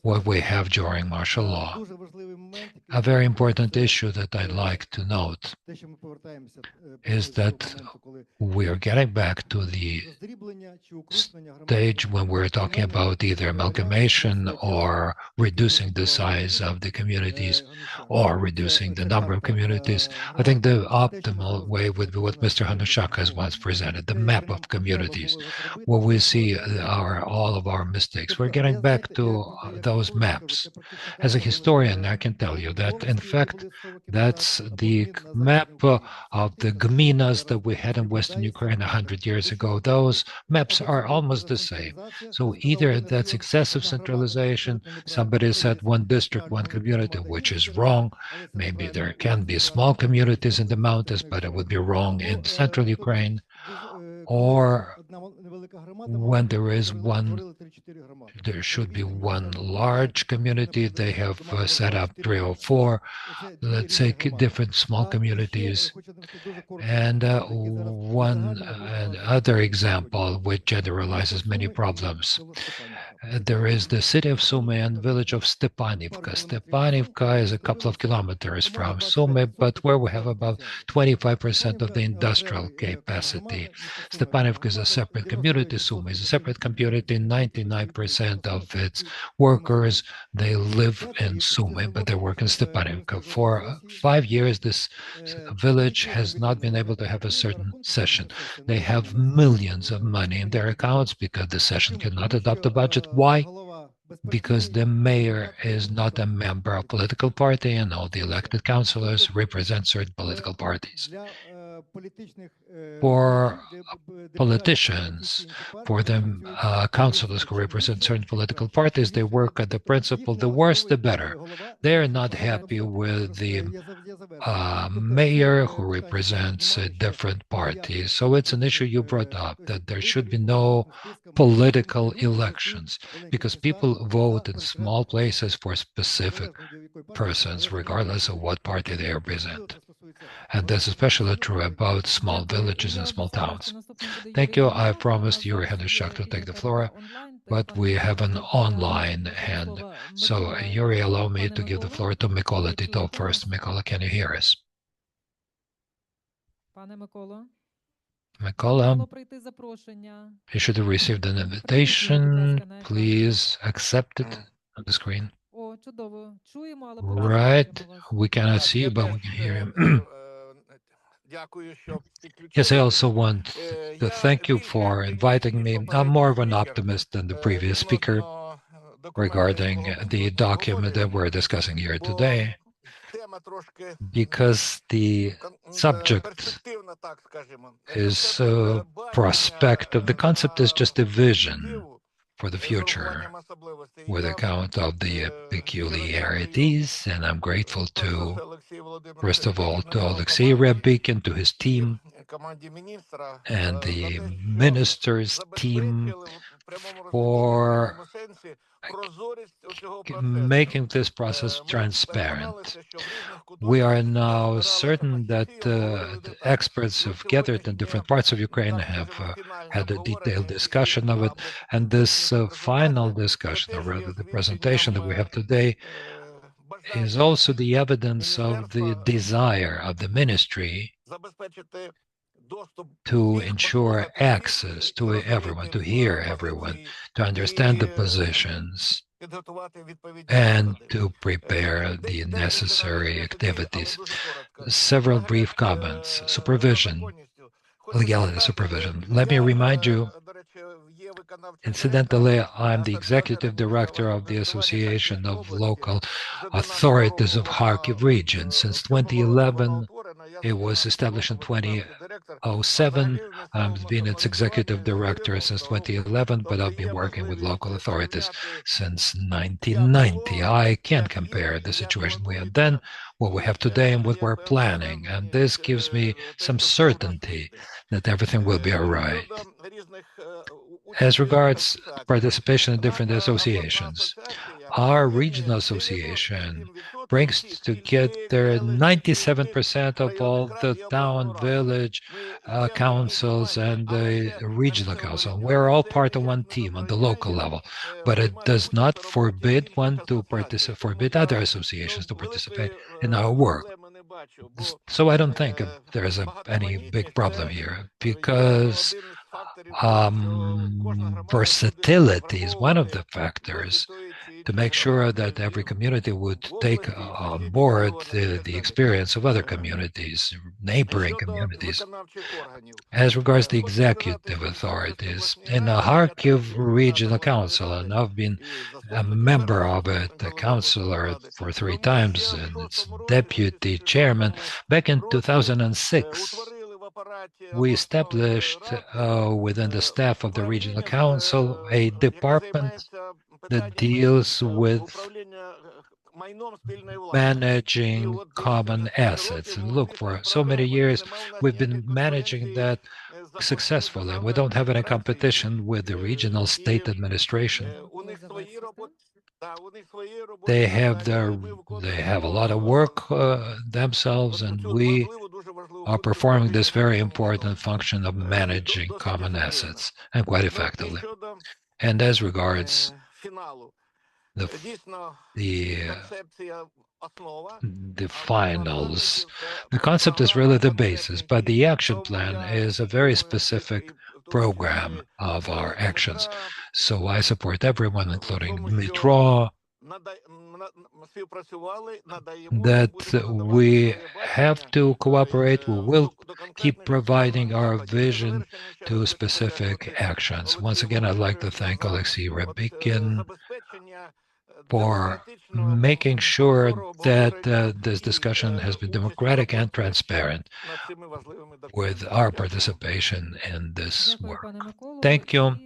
what we have during martial law. A very important issue that I'd like to note is that we are getting back to the stage when we're talking about either amalgamation or reducing the size of the communities or reducing the number of communities. I think the optimal way would be what Mr. Hanushak has once presented, the map of communities, where we see all of our mistakes. We're getting back to those maps. As a historian, I can tell you that, in fact, that's the map of the gminas that we had in Western Ukraine 100 years ago. Those maps are almost the same. So either that's excessive centralization, somebody said one district, one community, which is wrong. Maybe there can be small communities in the mountains, but it would be wrong in central Ukraine. Or when there is one, there should be one large community. They have set up 3 or 4, let's say, different small communities. And one other example which generalizes many problems. There is the city of Sumy and village of Stepanivka. Stepanivka is a couple of kilometers from Sumy, but where we have about 25% of the industrial capacity. Stepanivka is a separate community. Sumy is a separate community. 99% of its workers, they live in Sumy, but they work in Stepanivka. For 5 years, this village has not been able to have a certain session. They have millions of money in their accounts because the session cannot adopt a budget. Why? Because the mayor is not a member of political party and all the elected councillors represent certain political parties. For politicians, for the councillors who represent certain political parties, they work at the principle, the worse the better. They are not happy with the mayor who represents different parties. So it's an issue you brought up, that there should be no political elections, because people vote in small places for specific persons, regardless of what party they represent. And that's especially true about small villages and small towns. Thank you. I promised Yuri Hendershak to take the floor, but we have an online hand. So, Yuri, allow me to give the floor to Mykola Tito first. Mykola, can you hear us? Mykola, you should have received an invitation. Please accept it on the screen. Right. We cannot see you, but we can hear you. Yes, I also want to thank you for inviting me. I'm more of an optimist than the previous speaker regarding the document that we're discussing here today, because the subject is prospective. The concept is just a vision for the future with account of the peculiarities, and I'm grateful to, first of all, to Alexei Ryabikin, to his team, and the minister's team for making this process transparent. We are now certain that the experts have gathered in different parts of Ukraine have had a detailed discussion of it, and this final discussion, or rather the presentation that we have today, is also the evidence of the desire of the ministry to ensure access to everyone, to hear everyone, to understand the positions, and to prepare the necessary activities. Several brief comments. Supervision, legality supervision. Let me remind you, incidentally, I'm the executive director of the Association of Local Authorities of Kharkiv region. Since 2011, it was established in 2007. I've been its executive director since 2011, but I've been working with local authorities since 1990. I can't compare the situation we had then, what we have today, and what we're planning. And this gives me some certainty that everything will be all right. As regards participation in different associations, our regional association brings together 97% of all the town, village councils and the regional council. We're all part of one team on the local level, but it does not forbid forbid other associations to participate in our work. So I don't think there's any big problem here, because versatility is one of the factors to make sure that every community would take on board the experience of other communities, neighboring communities. As regards the executive authorities, in the Kharkiv Regional Council, and I've been a member of it, a councillor for 3 times, and its deputy chairman, back in 2006, we established within the staff of the regional council a department that deals with managing common assets. And look, for so many years, we've been managing that successfully. We don't have any competition with the regional state administration. They have a lot of work themselves, and we are performing this very important function of managing common assets, and quite effectively. And as regards the finals, the concept is really the basis, but the action plan is a very specific program of our actions. So I support everyone, including Dmitro, that we have to cooperate. We will keep providing our vision to specific actions. Once again, I'd like to thank Alexei Rebikin for making sure that this discussion has been democratic and transparent with our participation in this work. Thank you,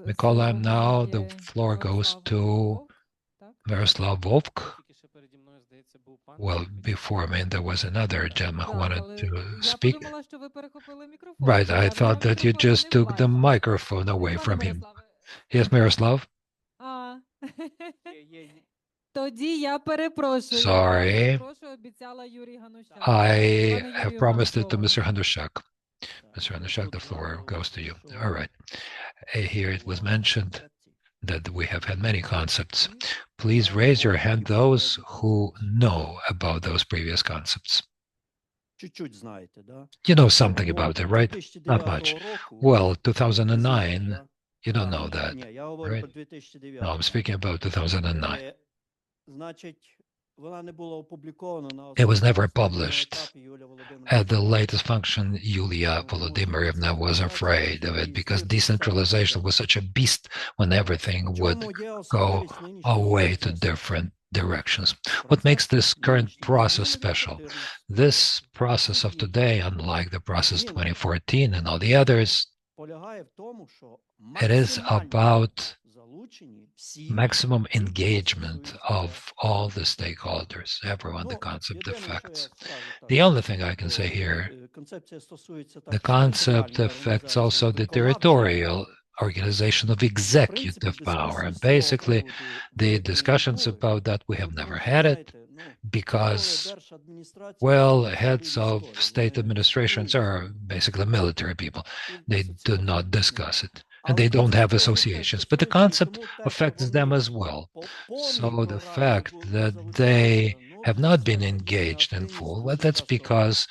Mikola. Now the floor goes to Miroslav Volk. Well, before me, there was another gentleman who wanted to speak. Right, I thought that you just took the microphone away from him. Yes, Miroslav? Sorry. I have promised it to Mr. Handushak. Mr. Handushak, the floor goes to you. All right. Here it was mentioned that we have had many concepts. Please raise your hand, those who know about those previous concepts. You know something about it, right? Not much. Well, 2009, you don't know that, right? No, I'm speaking about 2009. It was never published. At the latest function, Yulia Volodymyryevna was afraid of it because decentralization was such a beast when everything would go away to different directions. What makes this current process special? This process of today, unlike the process 2014 and all the others, it is about maximum engagement of all the stakeholders, everyone the concept affects. The only thing I can say here, the concept affects also the territorial organization of executive power. And basically, the discussions about that, we have never had it because, well, heads of state administrations are basically military people. They do not discuss it. And they don't have associations, but the concept affects them as well. So the fact that they have not been engaged in full, well, that's because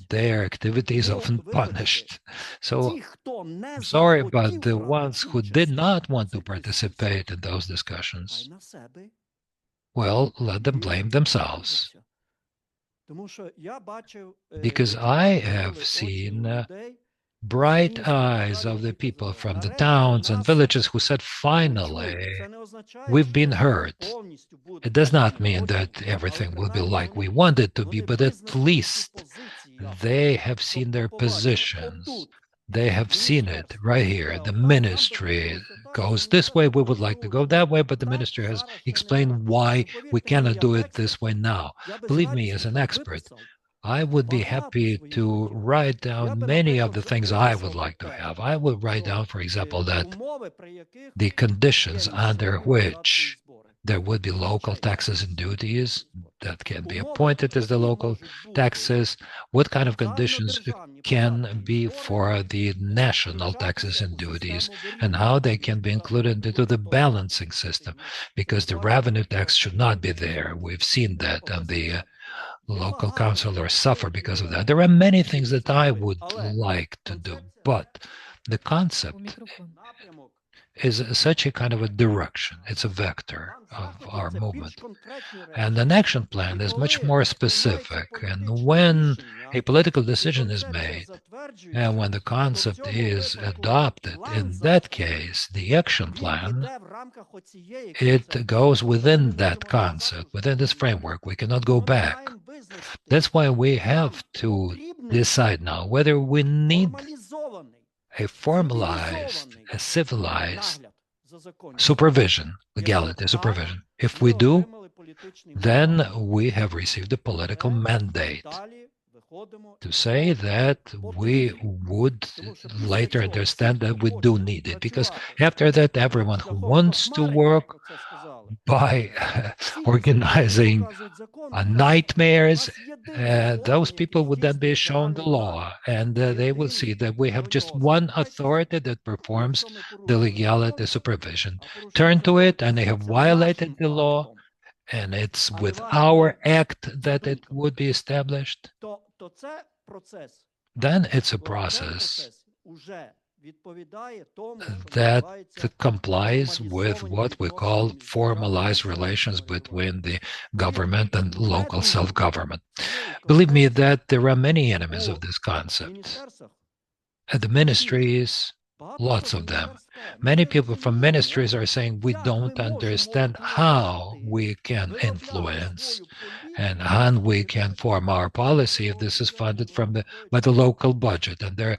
their activity is often punished. So I'm sorry, but the ones who did not want to participate in those discussions, well, let them blame themselves. Because I have seen bright eyes of the people from the towns and villages who said, finally, we've been heard. It does not mean that everything will be like we want it to be, but at least they have seen their positions. They have seen it right here. The ministry goes this way, we would like to go that way, but the ministry has explained why we cannot do it this way now. Believe me, as an expert, I would be happy to write down many of the things I would like to have. I would write down, for example, that the conditions under which there would be local taxes and duties that can be appointed as the local taxes, what kind of conditions can be for the national taxes and duties, and how they can be included into the balancing system, because the revenue tax should not be there. We've seen that, and the local councillors suffer because of that. There are many things that I would like to do, but the concept is such a kind of a direction. It's a vector of our movement. And an action plan is much more specific. And when a political decision is made, and when the concept is adopted, in that case, the action plan, it goes within that concept, within this framework. We cannot go back. That's why we have to decide now whether we need a formalized, a civilized supervision, legality supervision. If we do, then we have received a political mandate to say that we would later understand that we do need it. Because after that, everyone who wants to work by organizing nightmares, those people would then be shown the law, and they will see that we have just one authority that performs the legality supervision. Turn to it, and they have violated the law, and it's with our act that it would be established. Then it's a process that complies with what we call formalized relations between the government and local self-government. Believe me that there are many enemies of this concept. At the ministries, lots of them. Many people from ministries are saying we don't understand how we can influence and how we can form our policy if this is funded by the local budget. And they're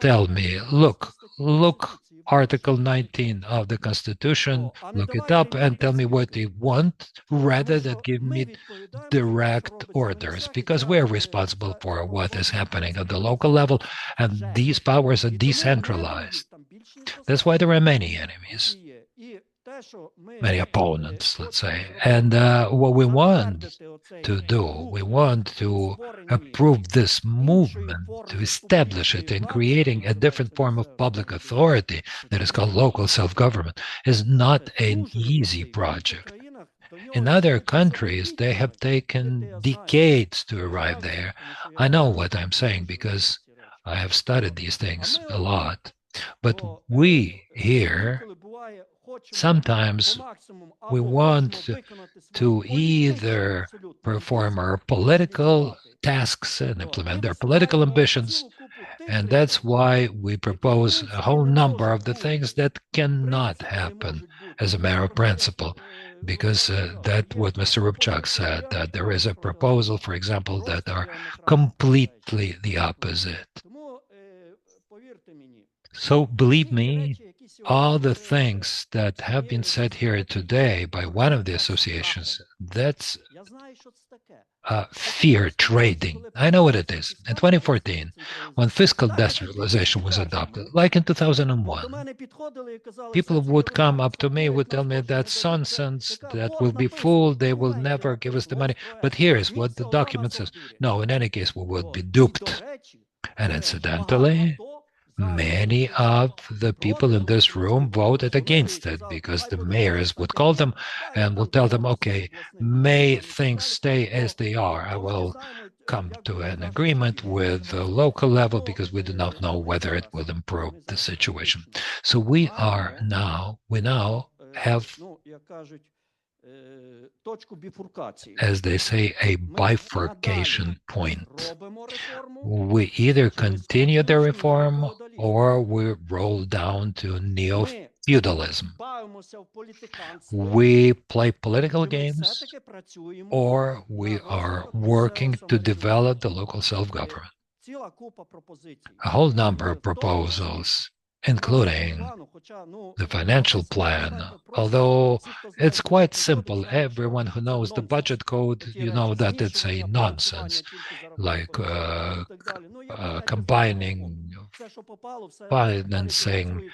tell me, look Article 19 of the Constitution, look it up and tell me what they want rather than give me direct orders, because we're responsible for what is happening at the local level, and these powers are decentralized. That's why there are many enemies, many opponents, let's say. And what we want to do, we want to approve this movement, to establish it in creating a different form of public authority that is called local self-government, is not an easy project. In other countries, they have taken decades to arrive there. I know what I'm saying because I have studied these things a lot. But we here, sometimes we want to either perform our political tasks and implement their political ambitions, and that's why we propose a whole number of the things that cannot happen as a matter of principle, because that's what Mr. Rubchak said, that there is a proposal, for example, that are completely the opposite. So believe me, all the things that have been said here today by one of the associations, that's fear trading. I know what it is. In 2014, when fiscal decentralization was adopted, like in 2001, people would come up to me, would tell me that's nonsense, that will be fooled, they will never give us the money. But here's what the document says. No, in any case, we would be duped. And incidentally, many of the people in this room voted against it because the mayors would call them and will tell them, okay, may things stay as they are. I will come to an agreement with the local level because we do not know whether it will improve the situation. So we now have, as they say, a bifurcation point. We either continue the reform or we roll down to neo-feudalism. We play political games or we are working to develop the local self-government. A whole number of proposals, including the financial plan, although it's quite simple. Everyone who knows the budget code, you know that it's a nonsense, like combining financing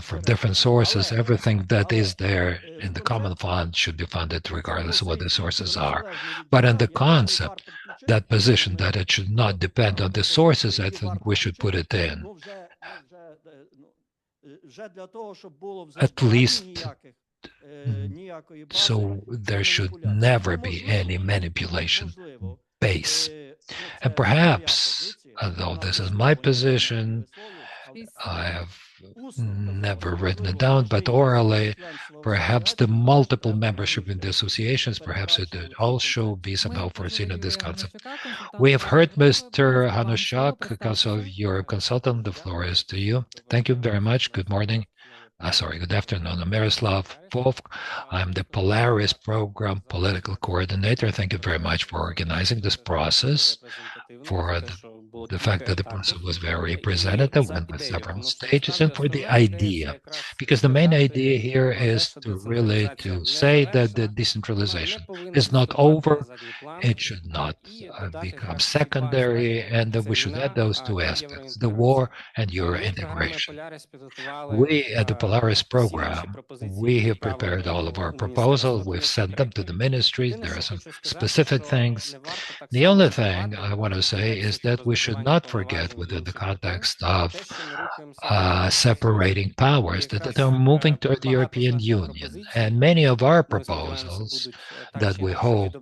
from different sources. Everything that is there in the common fund should be funded regardless of what the sources are. But in the concept, that position that it should not depend on the sources, I think we should put it in. At least so there should never be any manipulation base. And perhaps, although this is my position, I have never written it down, but orally, perhaps the multiple membership in the associations, perhaps it would also be somehow foreseen in this concept. We have heard Mr. Hanushak, Council of Europe consultant. The floor is to you. Thank you very much. Good morning. Sorry, good afternoon. I'm Miroslav Vovk. I'm the Polaris Program Political Coordinator. Thank you very much for organizing this process, for the fact that the process was very representative, went with several stages, and for the idea. Because the main idea here is to really to say that the decentralization is not over, it should not become secondary, and that we should add those two aspects, the war and Euro integration. We at the Polaris program, we have prepared all of our proposals. We've sent them to the ministries. There are some specific things. The only thing I want to say is that we should not forget within the context of separating powers that are moving toward the European Union. And many of our proposals that we hope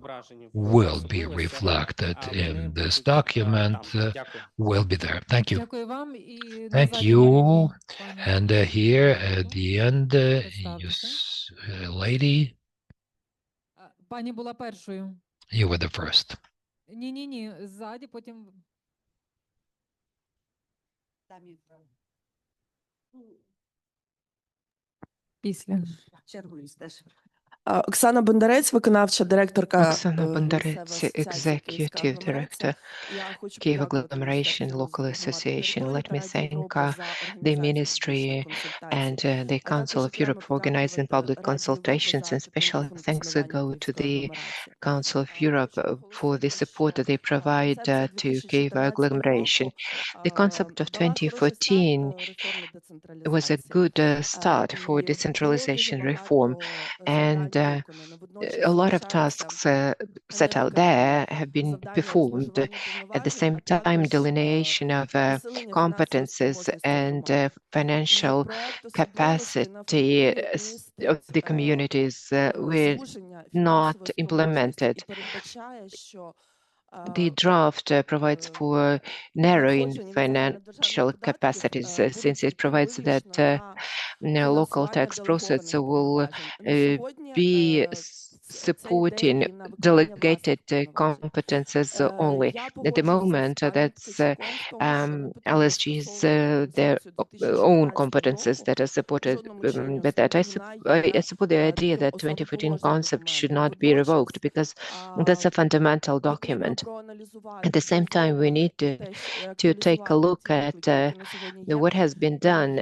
will be reflected in this document will be there. Thank you. Thank you. And here at the end, lady, Пані була першою. you were the first. Ні, ззаді, потім... Після. Оксана Бондарець, виконавча директорка Oksana Bondarets, Executive Director, Kyiv Agglomeration Local Association. Let me thank the Ministry and the Council of Europe for organizing public consultations, and special thanks go to the Council of Europe for the support that they provide to Kyiv Agglomeration. The concept of 2014 was a good start for decentralization reform, and a lot of tasks set out there have been performed. At the same time, delineation of competences and financial capacity of the communities were not implemented. The draft provides for narrowing financial capacities, since it provides that local tax process will be supporting delegated competences only. At the moment, that's LSG's their own competences that are supported by that. I support the idea that 2014 concept should not be revoked, because that's a fundamental document. At the same time, we need to take a look at what has been done,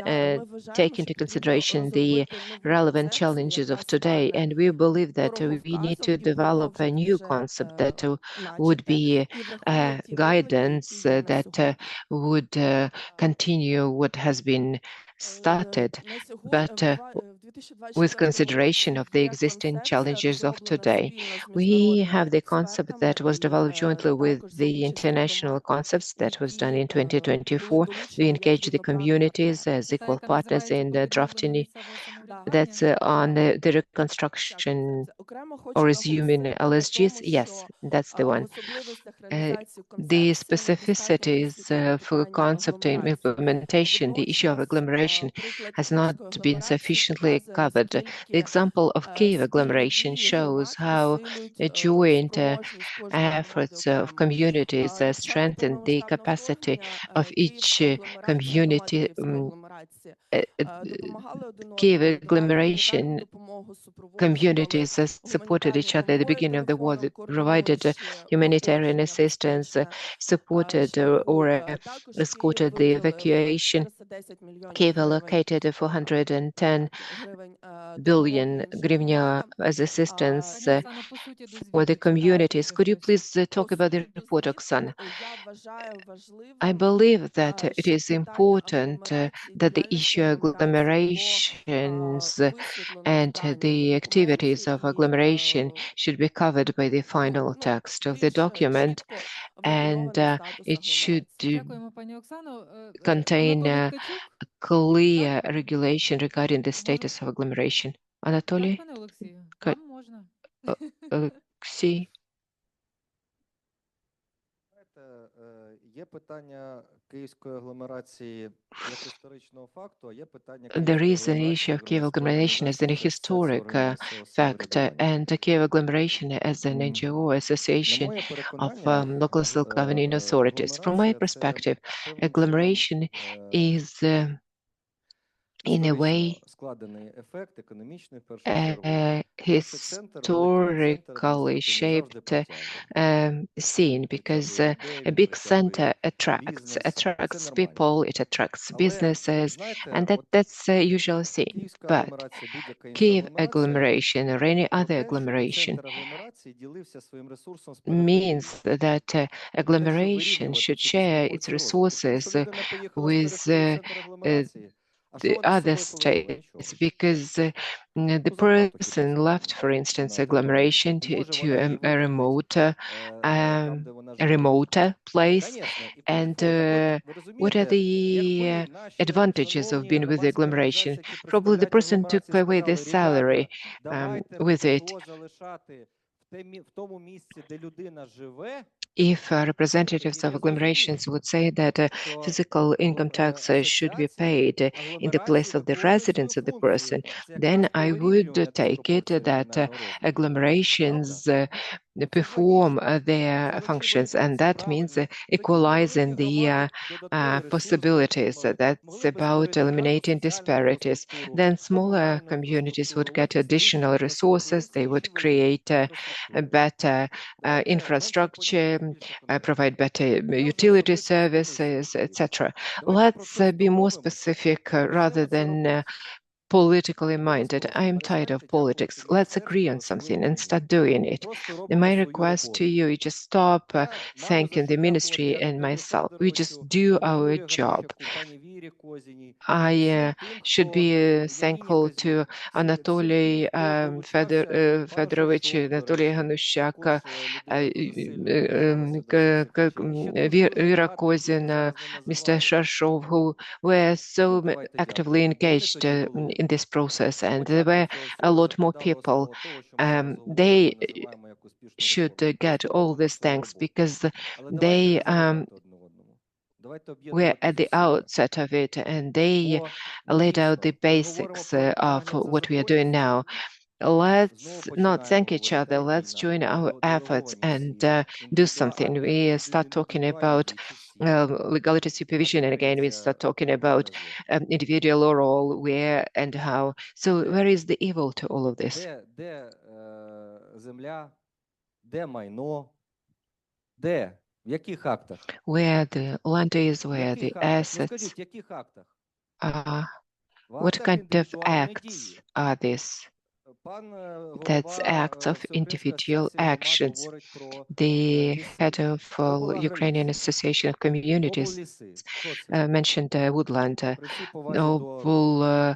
take into consideration the relevant challenges of today, and we believe that we need to develop a new concept that would be guidance that would continue what has been started, but with consideration of the existing challenges of today. We have the concept that was developed jointly with the international concepts that was done in 2024. We engage the communities as equal partners in the drafting. That's on the reconstruction or resuming LSGs. Yes, that's the one. The specificities for concept and implementation, the issue of agglomeration has not been sufficiently covered. The example of Kyiv agglomeration shows how joint efforts of communities strengthen the capacity of each community. Kyiv agglomeration communities supported each other at the beginning of the war. They provided humanitarian assistance, supported or escorted the evacuation. Kyiv allocated 410 billion hryvnia as assistance for the communities. Could you please talk about the report, Oksana? I believe that it is important that the issue of agglomerations and the activities of agglomeration should be covered by the final text of the document, and it should contain a clear regulation regarding the status of agglomeration. Anatoly? Alexei? There is an issue of Kiev agglomeration as a historic factor, and the Kiev agglomeration as an NGO association of local self-governing authorities. From my perspective, agglomeration is in a way historically shaped scene, because a big center attracts people, it attracts businesses, and that's a usual thing. But Kiev agglomeration or any other agglomeration means that agglomeration should share its resources with the other states, because the person left, for instance, agglomeration to a remoter place, and what are the advantages of being with the agglomeration? Probably the person took away their salary with it. If representatives of agglomerations would say that physical income tax should be paid in the place of the residence of the person, then I would take it that agglomerations perform their functions, and that means equalizing the possibilities. That's about eliminating disparities. Then smaller communities would get additional resources. They would create a better infrastructure, provide better utility services, etc. Let's be more specific rather than politically minded. I am tired of politics. Let's agree on something and start doing it. And my request to you is just stop thanking the ministry and myself. We just do our job. I should be thankful to Anatoly Fedorovich, Anatoly Hanushak, Vera Kozin, Mr. Sharshov, who were so actively engaged in this process, and there were a lot more people. They should get all these thanks because they were at the outset of it, and they laid out the basics of what we are doing now. Let's not thank each other. Let's join our efforts and do something. We start talking about legality supervision, and again we start talking about individual role, where and how. So where is the evil to all of this? Where the land is, where the assets are. What kind of acts are these? That's acts of individual actions. The head of Ukrainian Association of Communities mentioned woodland, noble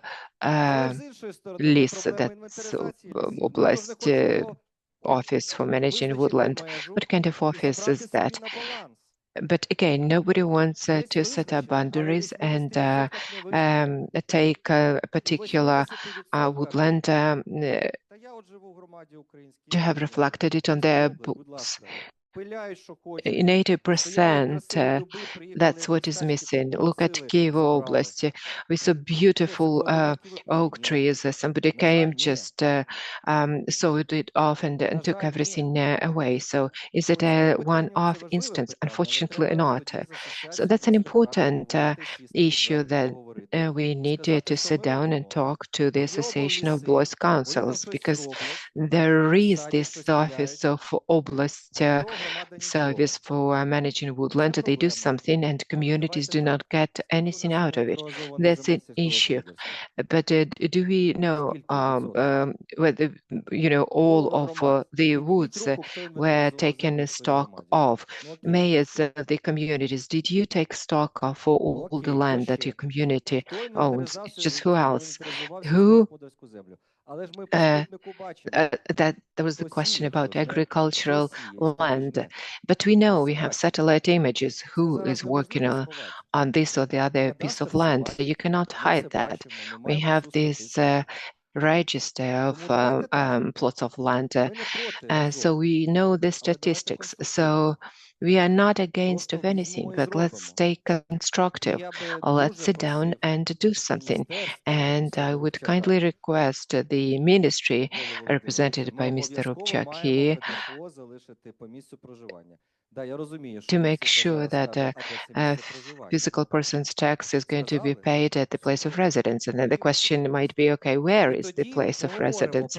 list, that's Oblast office for managing woodland. What kind of office is that? But again, nobody wants to set up boundaries and take a particular woodland to have reflected it on their books. In 80%, that's what is missing. Look at Kiev Oblast. We saw beautiful oak trees. Somebody came, just sawed it off and took everything away. So is it a one-off instance? Unfortunately not. So that's an important issue that we need to sit down and talk to the Association of Oblast Councils, because there is this office of Oblast service for managing woodland. They do something and communities do not get anything out of it. That's an issue. But do we know whether all of the woods were taken stock of? Mayors of the communities, did you take stock of all the land that your community owns? Just who else? Who that there was the question about agricultural land, but we know we have satellite images. Who is working on this or the other piece of land? You cannot hide that. We have this register of plots of land, so we know the statistics. So We are not against of anything, but let's stay constructive. Let's sit down and do something. And I would kindly request the ministry represented by Mr. Rubchak here to make sure that physical person's tax is going to be paid at the place of residence. And then the question might be, okay, where is the place of residence?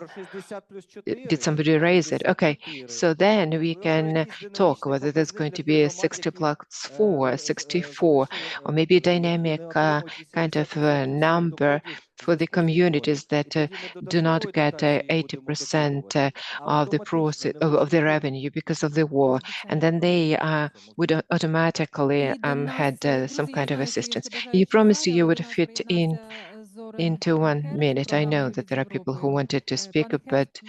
Did somebody raise it? Okay, so then we can talk whether there's going to be a 60 plus 4, 64, or maybe a dynamic kind of number for the communities that do not get 80% of the process of the revenue because of the war, and then they would automatically had some kind of assistance. You promised you would fit into 1 minute. I know that there are people who wanted to speak, but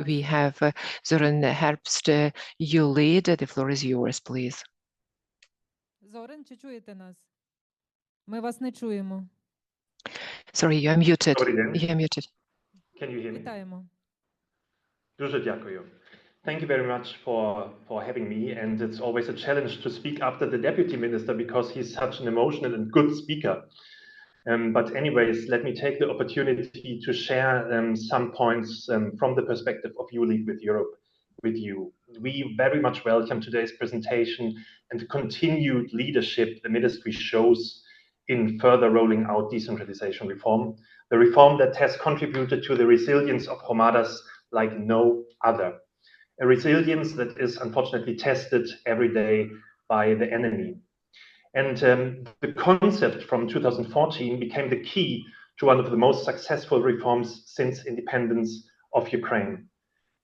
we have Zoran Herbst. You lead. The floor is yours, please. Зоран, чи чуєте нас? Ми вас не чуємо. Sorry, you're muted. Добрий день. You're muted. Can you hear me? Вітаємо. Дуже дякую. Thank you very much for having me, and it's always a challenge to speak after the deputy minister because he's such an emotional and good speaker. But anyways, let me take the opportunity to share some points from the perspective of You Lead with Europe with you. We very much welcome today's presentation and the continued leadership the ministry shows in further rolling out decentralization reform, the reform that has contributed to the resilience of Romadas like no other, a resilience that is unfortunately tested every day by the enemy. And the concept from 2014 became the key to one of the most successful reforms since independence of Ukraine.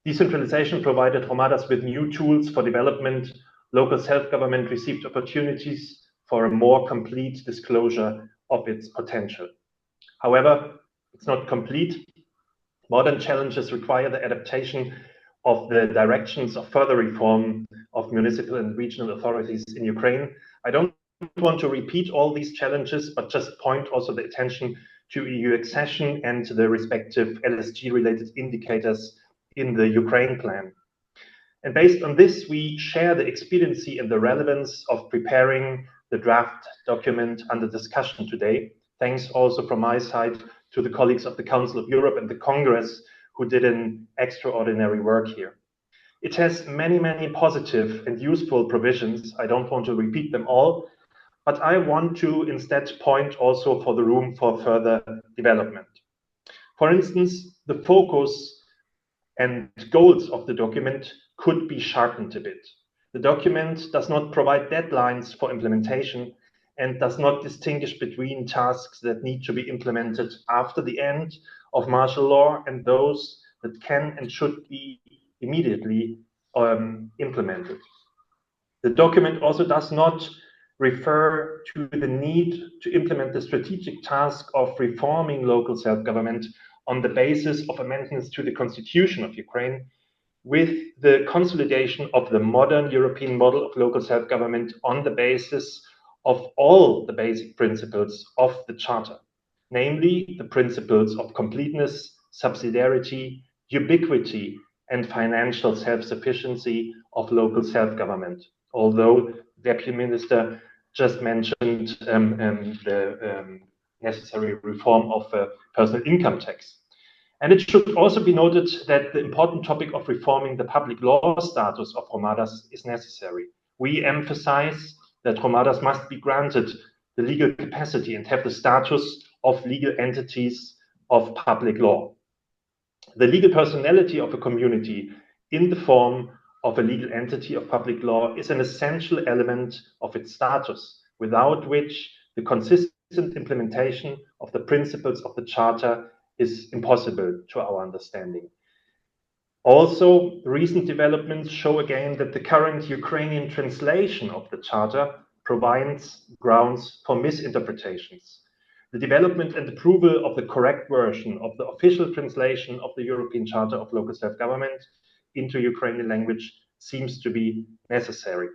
Decentralization provided Romadas with new tools for development. Local self-government received opportunities for a more complete disclosure of its potential. However, it's not complete. Modern challenges require the adaptation of the directions of further reform of municipal and regional authorities in Ukraine. I don't want to repeat all these challenges, but just point also the attention to EU accession and the respective LSG-related indicators in the Ukraine plan. And based on this, we share the expediency and the relevance of preparing the draft document under discussion today. Thanks also from my side to the colleagues of the Council of Europe and the Congress who did an extraordinary work here. It has many, many positive and useful provisions. I don't want to repeat them all, but I want to instead point also for the room for further development. For instance, the focus and goals of the document could be sharpened a bit. The document does not provide deadlines for implementation and does not distinguish between tasks that need to be implemented after the end of martial law and those that can and should be immediately implemented. The document also does not refer to the need to implement the strategic task of reforming local self-government on the basis of amendments to the constitution of Ukraine with the consolidation of the modern European model of local self-government on the basis of all the basic principles of the Charter, namely the principles of completeness, subsidiarity, ubiquity, and financial self-sufficiency of local self-government. Although the Deputy Minister just mentioned the necessary reform of personal income tax. And it should also be noted that the important topic of reforming the public law status of Romadas is necessary. We emphasize that Romadas must be granted the legal capacity and have the status of legal entities of public law. The legal personality of a community in the form of a legal entity of public law is an essential element of its status, without which the consistent implementation of the principles of the Charter is impossible to our understanding. Also, recent developments show again that the current Ukrainian translation of the Charter provides grounds for misinterpretations. The development and approval of the correct version of the official translation of the European Charter of Local Self-Government into Ukrainian language seems to be necessary.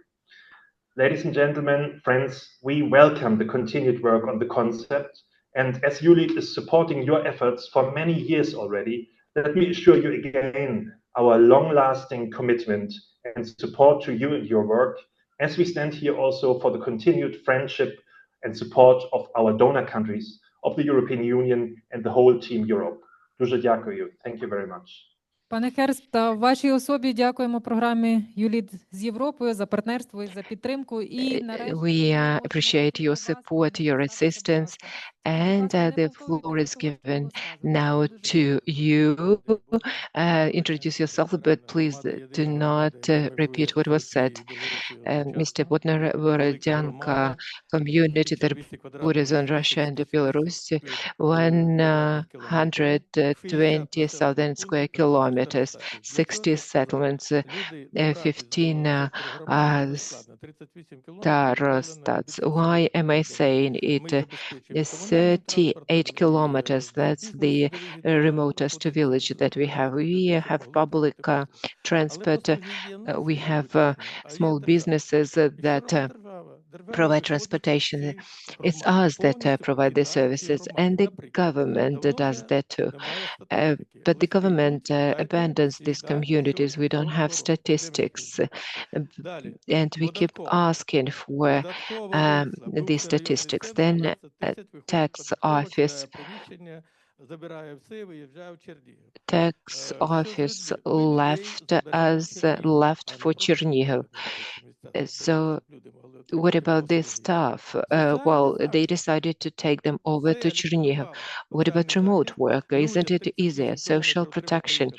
Ladies and gentlemen, friends, we welcome the continued work on the concept, and as ULEAD is supporting your efforts for many years already, let me assure you again our long-lasting commitment and support to you and your work, as we stand here also for the continued friendship and support of our donor countries, of the European Union and the whole Team Europe. Дуже дякую. Thank you very much. Пане Херст, та в вашій особі дякуємо програмі ЮЛІД з Європою за партнерство і за підтримку. І нарешті We appreciate your support, your assistance, and the floor is given now to you. Introduce yourself, but please do not repeat what was said. Mr. Bodnar, Borodyanka community that borders on Russia and Belarus, 120,000 square kilometers, 60 settlements, 15 starostats. Why am I saying it? 38 kilometers, that's the remotest village that we have. We have public transport, we have small businesses that provide transportation. It's us that provide the services, and the government does that too. But the government abandons these communities. We don't have statistics, and we keep asking for these statistics. Then tax office left us, left for Chernihiv. So what about this staff? Well, they decided to take them over to Chernihiv. What about remote work? Isn't it easier? Social protection.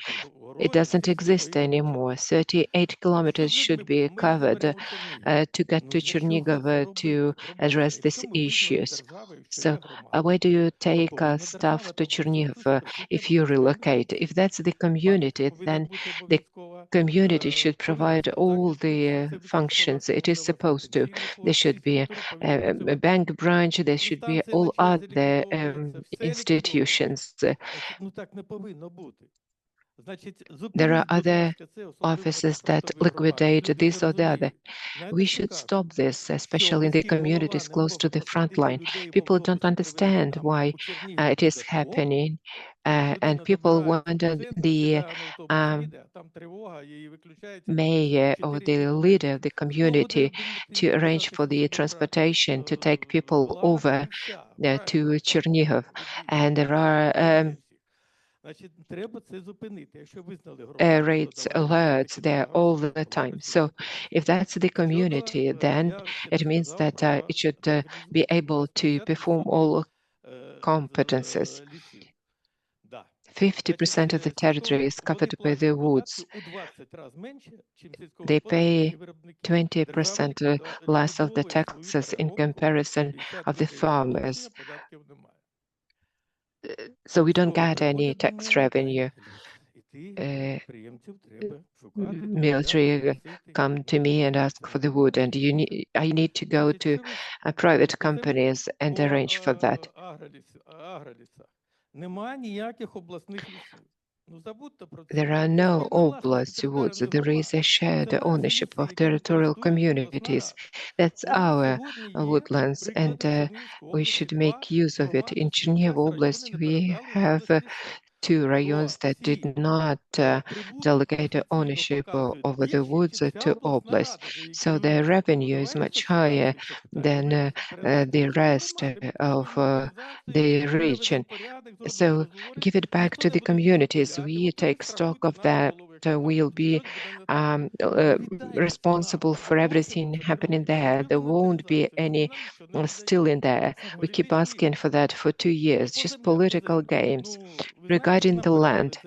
It doesn't exist anymore. 38 kilometers should be covered to get to Chernihiv to address these issues. So why do you take staff to Chernihiv if you relocate? If that's the community, then the community should provide all the functions it is supposed to. There should be a bank branch, there should be all other institutions. There are other offices that liquidate this or the other. We should stop this, especially in the communities close to the front line. People don't understand why it is happening, and people want the mayor or the leader of the community to arrange for the transportation to take people over to Chernihiv. And there are rates alerts there all the time. So if that's the community, then it means that it should be able to perform all competences. 50% of the territory is covered by the woods. They pay 20% less of the taxes in comparison of the farmers. So we don't get any tax revenue. Military come to me and ask for the wood, and I need to go to private companies and arrange for that. There are no oblast woods. There is a shared ownership of territorial communities. That's our woodlands, and we should make use of it. In Chernihiv Oblast, we have 2 rayons that did not delegate ownership over the woods to Oblast. So the revenue is much higher than the rest of the region. So give it back to the communities. We take stock of that. We'll be responsible for everything happening there. There won't be any stealing there. We keep asking for that for 2 years, just political games. Regarding the land,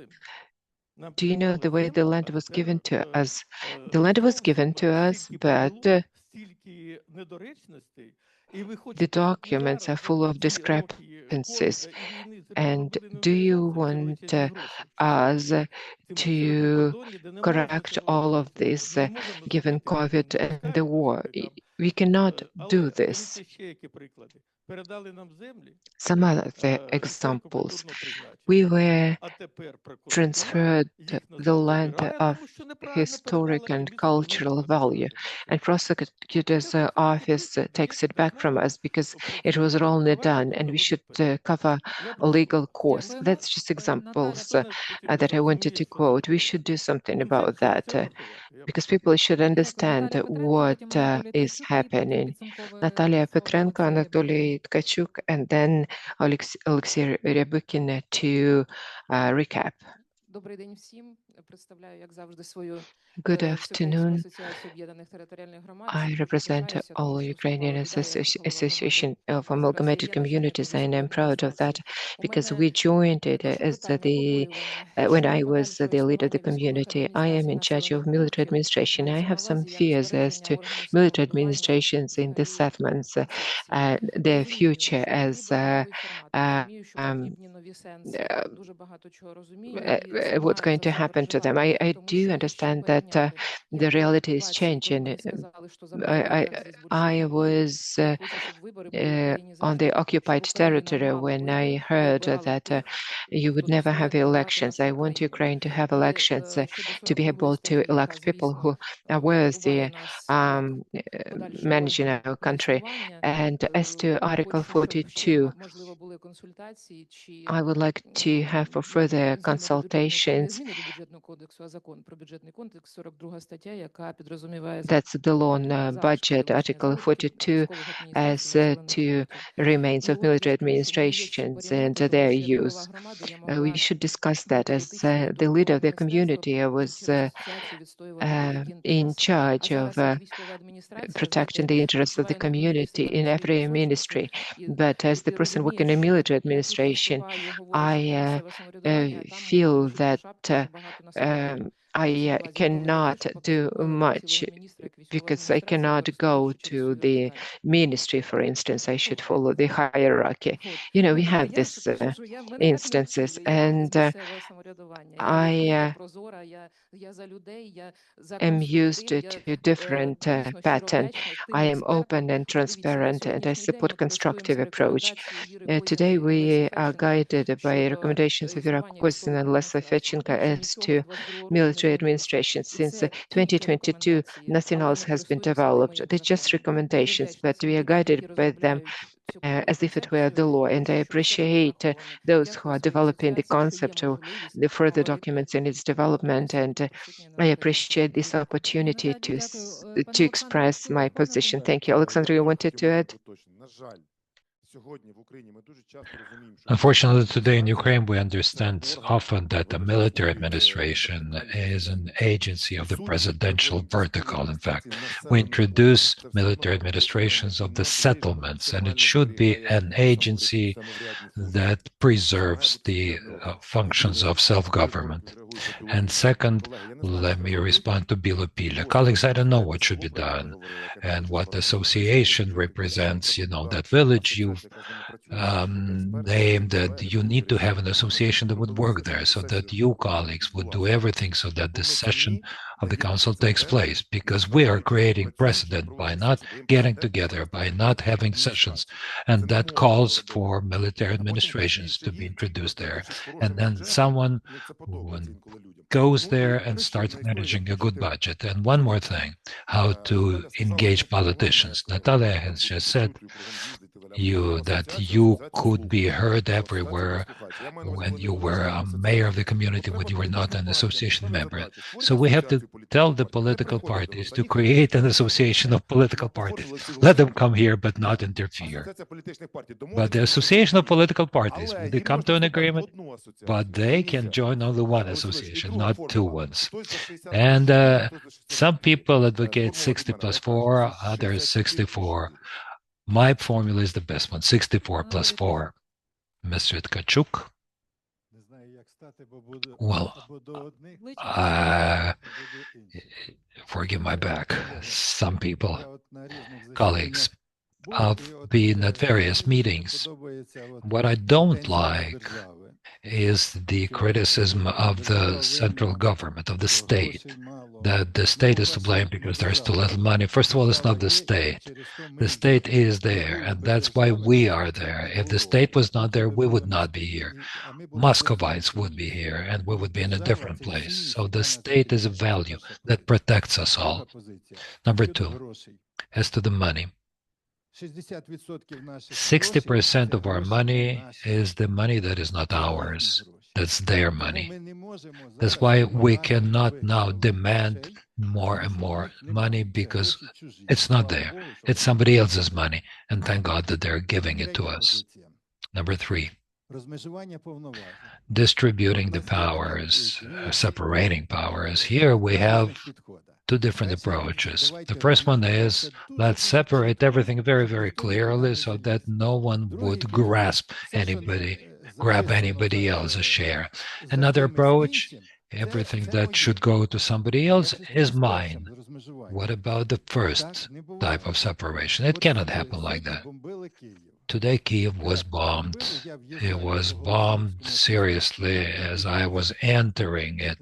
do you know the way the land was given to us? The land was given to us, but the documents are full of discrepancies. And do you want us to correct all of this given COVID and the war? We cannot do this. Some other examples. We were transferred the land of historic and cultural value, and prosecutor's office takes it back from us because it was wrongly done, and we should cover a legal course. That's just examples that I wanted to quote. We should do something about that because people should understand what is happening. Natalia Petrenko, Anatoly Tkachuk, and then Alexei Ryabukin to recap. Good afternoon. I represent all Ukrainian Association of Amalgamated Communities, and I'm proud of that because we joined it as when I was the leader of the community. I am in charge of military administration. I have some fears as to military administrations in the settlements, their future as what's going to happen to them. I do understand that the reality is changing. I was on the occupied territory when I heard that you would never have elections. I want Ukraine to have elections to be able to elect people who are worthy managing our country. And as to Article 42, I would like to have for further consultations. That's the law on budget, Article 42, as to remains of military administrations and their use. We should discuss that. As the leader of the community, I was in charge of protecting the interests of the community in every ministry. But as the person working in military administration, I feel that I cannot do much because I cannot go to the ministry, for instance. I should follow the hierarchy. You know, we have these instances, and I am used to different pattern. I am open and transparent, and I support constructive approach. Today, we are guided by recommendations of Vera Kozin and Leslie Fetchenko as to military administration. Since 2022, nothing else has been developed. They're just recommendations, but we are guided by them as if it were the law. And I appreciate those who are developing the concept of the further documents in its development. And I appreciate this opportunity to express my position. Thank you. Alexandra, you wanted to add? Unfortunately, today in Ukraine, we understand often that the military administration is an agency of the presidential vertical. In fact, we introduce military administrations of the settlements, and it should be an agency that preserves the functions of self-government. And second, let me respond to Bilopila. Colleagues, I don't know what should be done and what association represents, you know, that village you've named, that you need to have an association that would work there so that you colleagues would do everything so that the session of the council takes place, because we are creating precedent by not getting together, by not having sessions, and that calls for military administrations to be introduced there. And then someone goes there and starts managing a good budget. And one more thing, how to engage politicians. Natalia has just said that you could be heard everywhere when you were a mayor of the community, when you were not an association member. So we have to tell the political parties to create an association of political parties. Let them come here, but not interfere. But the association of political parties, when they come to an agreement, but they can join only one association, not two ones. And some people advocate 60 plus 4, others 64. My formula is the best one, 64 plus 4. Mr. Tkachuk? Well, forgive my back. Some people, colleagues, I've been at various meetings. What I don't like is the criticism of the central government, of the state, that the state is to blame because there's too little money. First of all, it's not the state. The state is there, and that's why we are there. If the state was not there, we would not be here. Muscovites would be here, and we would be in a different place. So the state is a value that protects us all. Number two, as to the money. 60% of our money is the money that is not ours. That's their money. That's why we cannot now demand more and more money, because it's not there. It's somebody else's money, and thank God that they're giving it to us. Number three, distributing the powers, separating powers. Here we have two different approaches. The first one is, let's separate everything very, very clearly so that no one would grab anybody else's share. Another approach, everything that should go to somebody else is mine. What about the first type of separation? It cannot happen like that. Today, Kiev was bombed. It was bombed seriously as I was entering it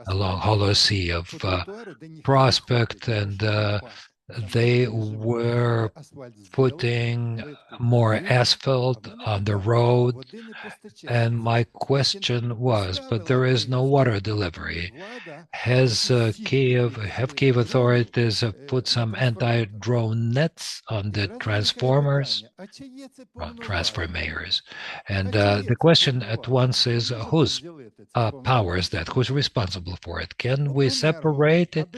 along Hollow Sea of Prospect, and they were putting more asphalt on the road. And my question was, but there is no water delivery. Have Kiev authorities put some anti-drone nets on the transformers? Transformers. And the question at once is, whose power is that? Who's responsible for it? Can we separate it?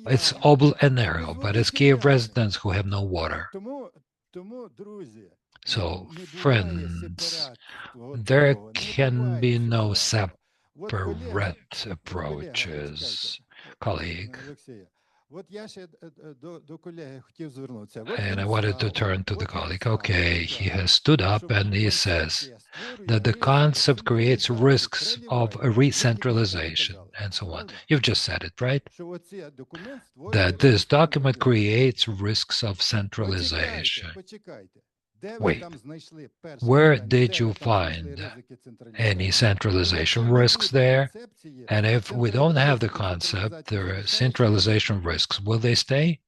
It's Oblenergo, but it's Kiev residents who have no water. So, friends, there can be no separate approaches. Colleague. And I wanted to turn to the colleague. Okay, he has stood up and he says that the concept creates risks of a re-centralization and so on. You've just said it, right? That this document creates risks of centralization. Wait, where did you find any centralization risks there? And if we don't have the concept, there are centralization risks, will they stay?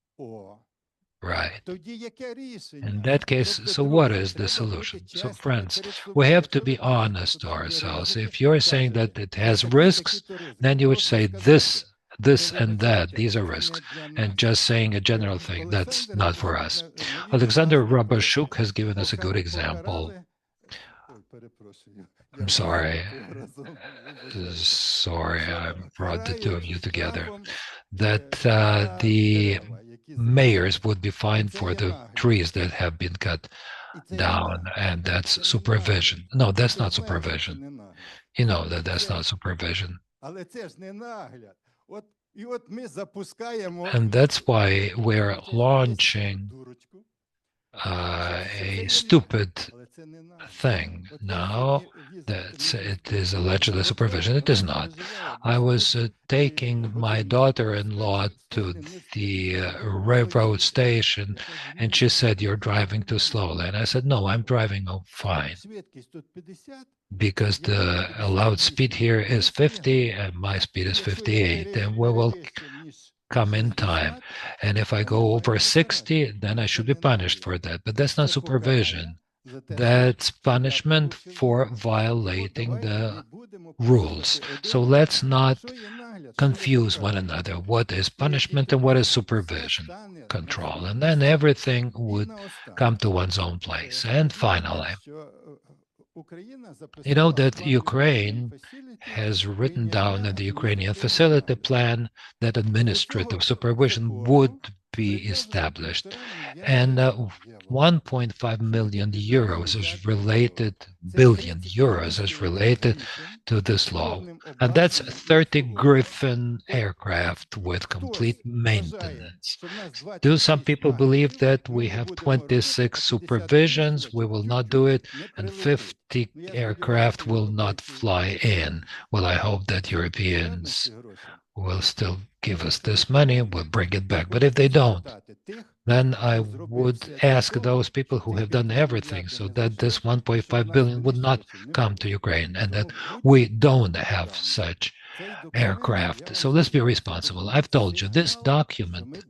Right. In that case, so what is the solution? So friends, we have to be honest to ourselves. If you're saying that it has risks, then you would say this and that, these are risks, and just saying a general thing, that's not for us. Alexander Rabashuk has given us a good example. I'm sorry, I brought the two of you together, that the mayors would be fined for the trees that have been cut down, and that's supervision. No, that's not supervision. You know that that's not supervision. And that's why we're launching a stupid thing now. It is allegedly supervision. It is not. I was taking my daughter-in-law to the railroad station, and she said, "You're driving too slowly." And I said, "No, I'm driving fine, because the allowed speed here is 50 and my speed is 58, and we will come in time. And if I go over 60, then I should be punished for that." But that's not supervision. That's punishment for violating the rules. So let's not confuse one another. What is punishment and what is supervision? Control. And then everything would come to one's own place. And finally, you know that Ukraine has written down in the Ukrainian facility plan that administrative supervision would be established. And 1.5 million euros is related, billion euros is related to this law. And that's 30 Griffin aircraft with complete maintenance. Do some people believe that we have 26 supervisions, we will not do it, and 50 aircraft will not fly in? Well, I hope that Europeans will still give us this money, we'll bring it back. But if they don't, then I would ask those people who have done everything so that this 1.5 billion would not come to Ukraine and that we don't have such aircraft. So let's be responsible. I've told you, this document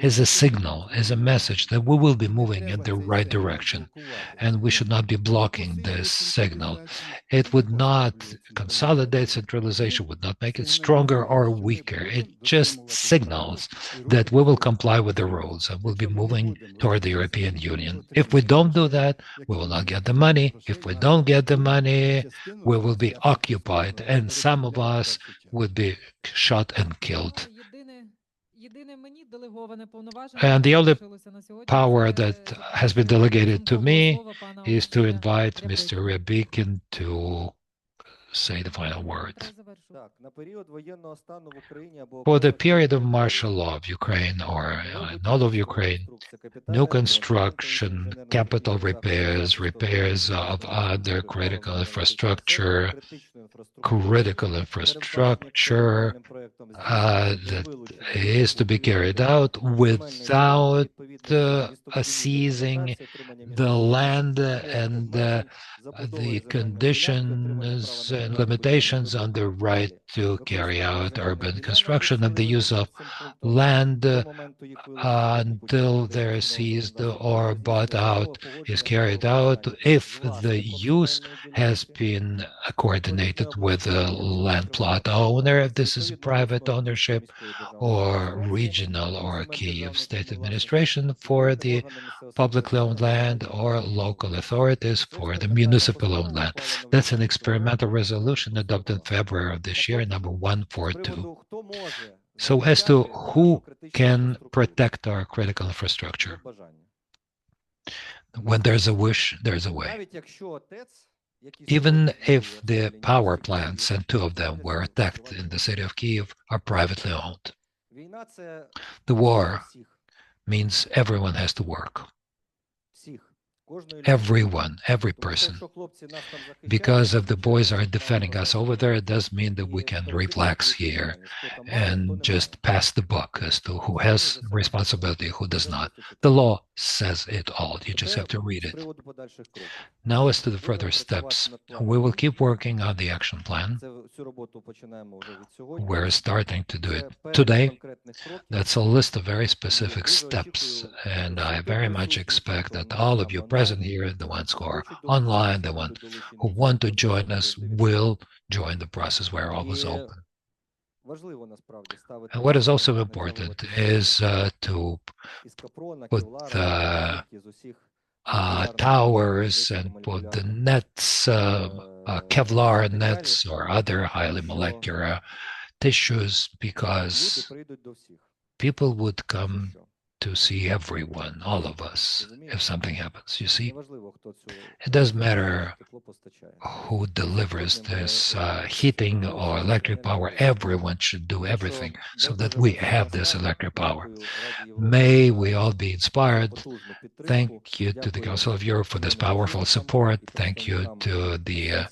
is a signal, is a message that we will be moving in the right direction, and we should not be blocking this signal. It would not consolidate centralization, would not make it stronger or weaker. It just signals that we will comply with the rules and we'll be moving toward the European Union. If we don't do that, we will not get the money. If we don't get the money, we will be occupied, and some of us would be shot and killed. And the only power that has been delegated to me is to invite Mr. Ryabikin to say the final word. For the period of martial law of Ukraine, or in all of Ukraine, new construction, capital repairs, repairs of other critical infrastructure that is to be carried out without seizing the land and the conditions and limitations on the right to carry out urban construction and the use of land until they're seized or bought out is carried out if the use has been coordinated with a land plot owner, if this is private ownership or regional or Kyiv state administration for the publicly owned land or local authorities for the municipal owned land. That's an experimental resolution adopted in February of this year, number 142. So as to who can protect our critical infrastructure, when there's a wish, there's a way. Even if the power plants, and two of them were attacked in the city of Kyiv, are privately owned. The war means everyone has to work. Everyone, every person. Because if the boys are defending us over there, it does mean that we can relax here and just pass the buck as to who has responsibility, who does not. The law says it all. You just have to read it. Now, as to the further steps, we will keep working on the action plan. We're starting to do it today. That's a list of very specific steps, and I very much expect that all of you present here, the ones who are online, the ones who want to join us, will join the process. We're always open. And what is also important is to put the towers and put the nets, Kevlar nets or other highly molecular tissues, because people would come to see everyone, all of us, if something happens. You see, it doesn't matter who delivers this heating or electric power. Everyone should do everything so that we have this electric power. May we all be inspired. Thank you to the Council of Europe for this powerful support. Thank you to the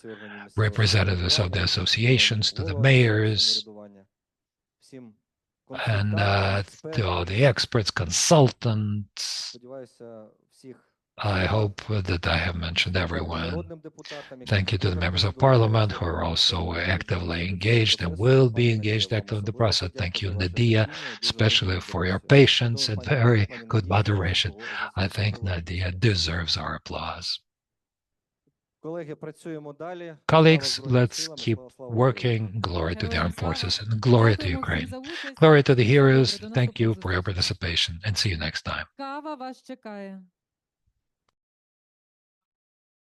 representatives of the associations, to the mayors, and to all the experts, consultants. I hope that I have mentioned everyone. Thank you to the members of parliament who are also actively engaged and will be engaged actively in the process. Thank you, Nadia, especially for your patience and very good moderation. I think Nadia deserves our applause. Colleagues, let's keep working. Glory to the armed forces and glory to Ukraine. Glory to the heroes. Thank you for your participation and see you next time. Кава вас чекає.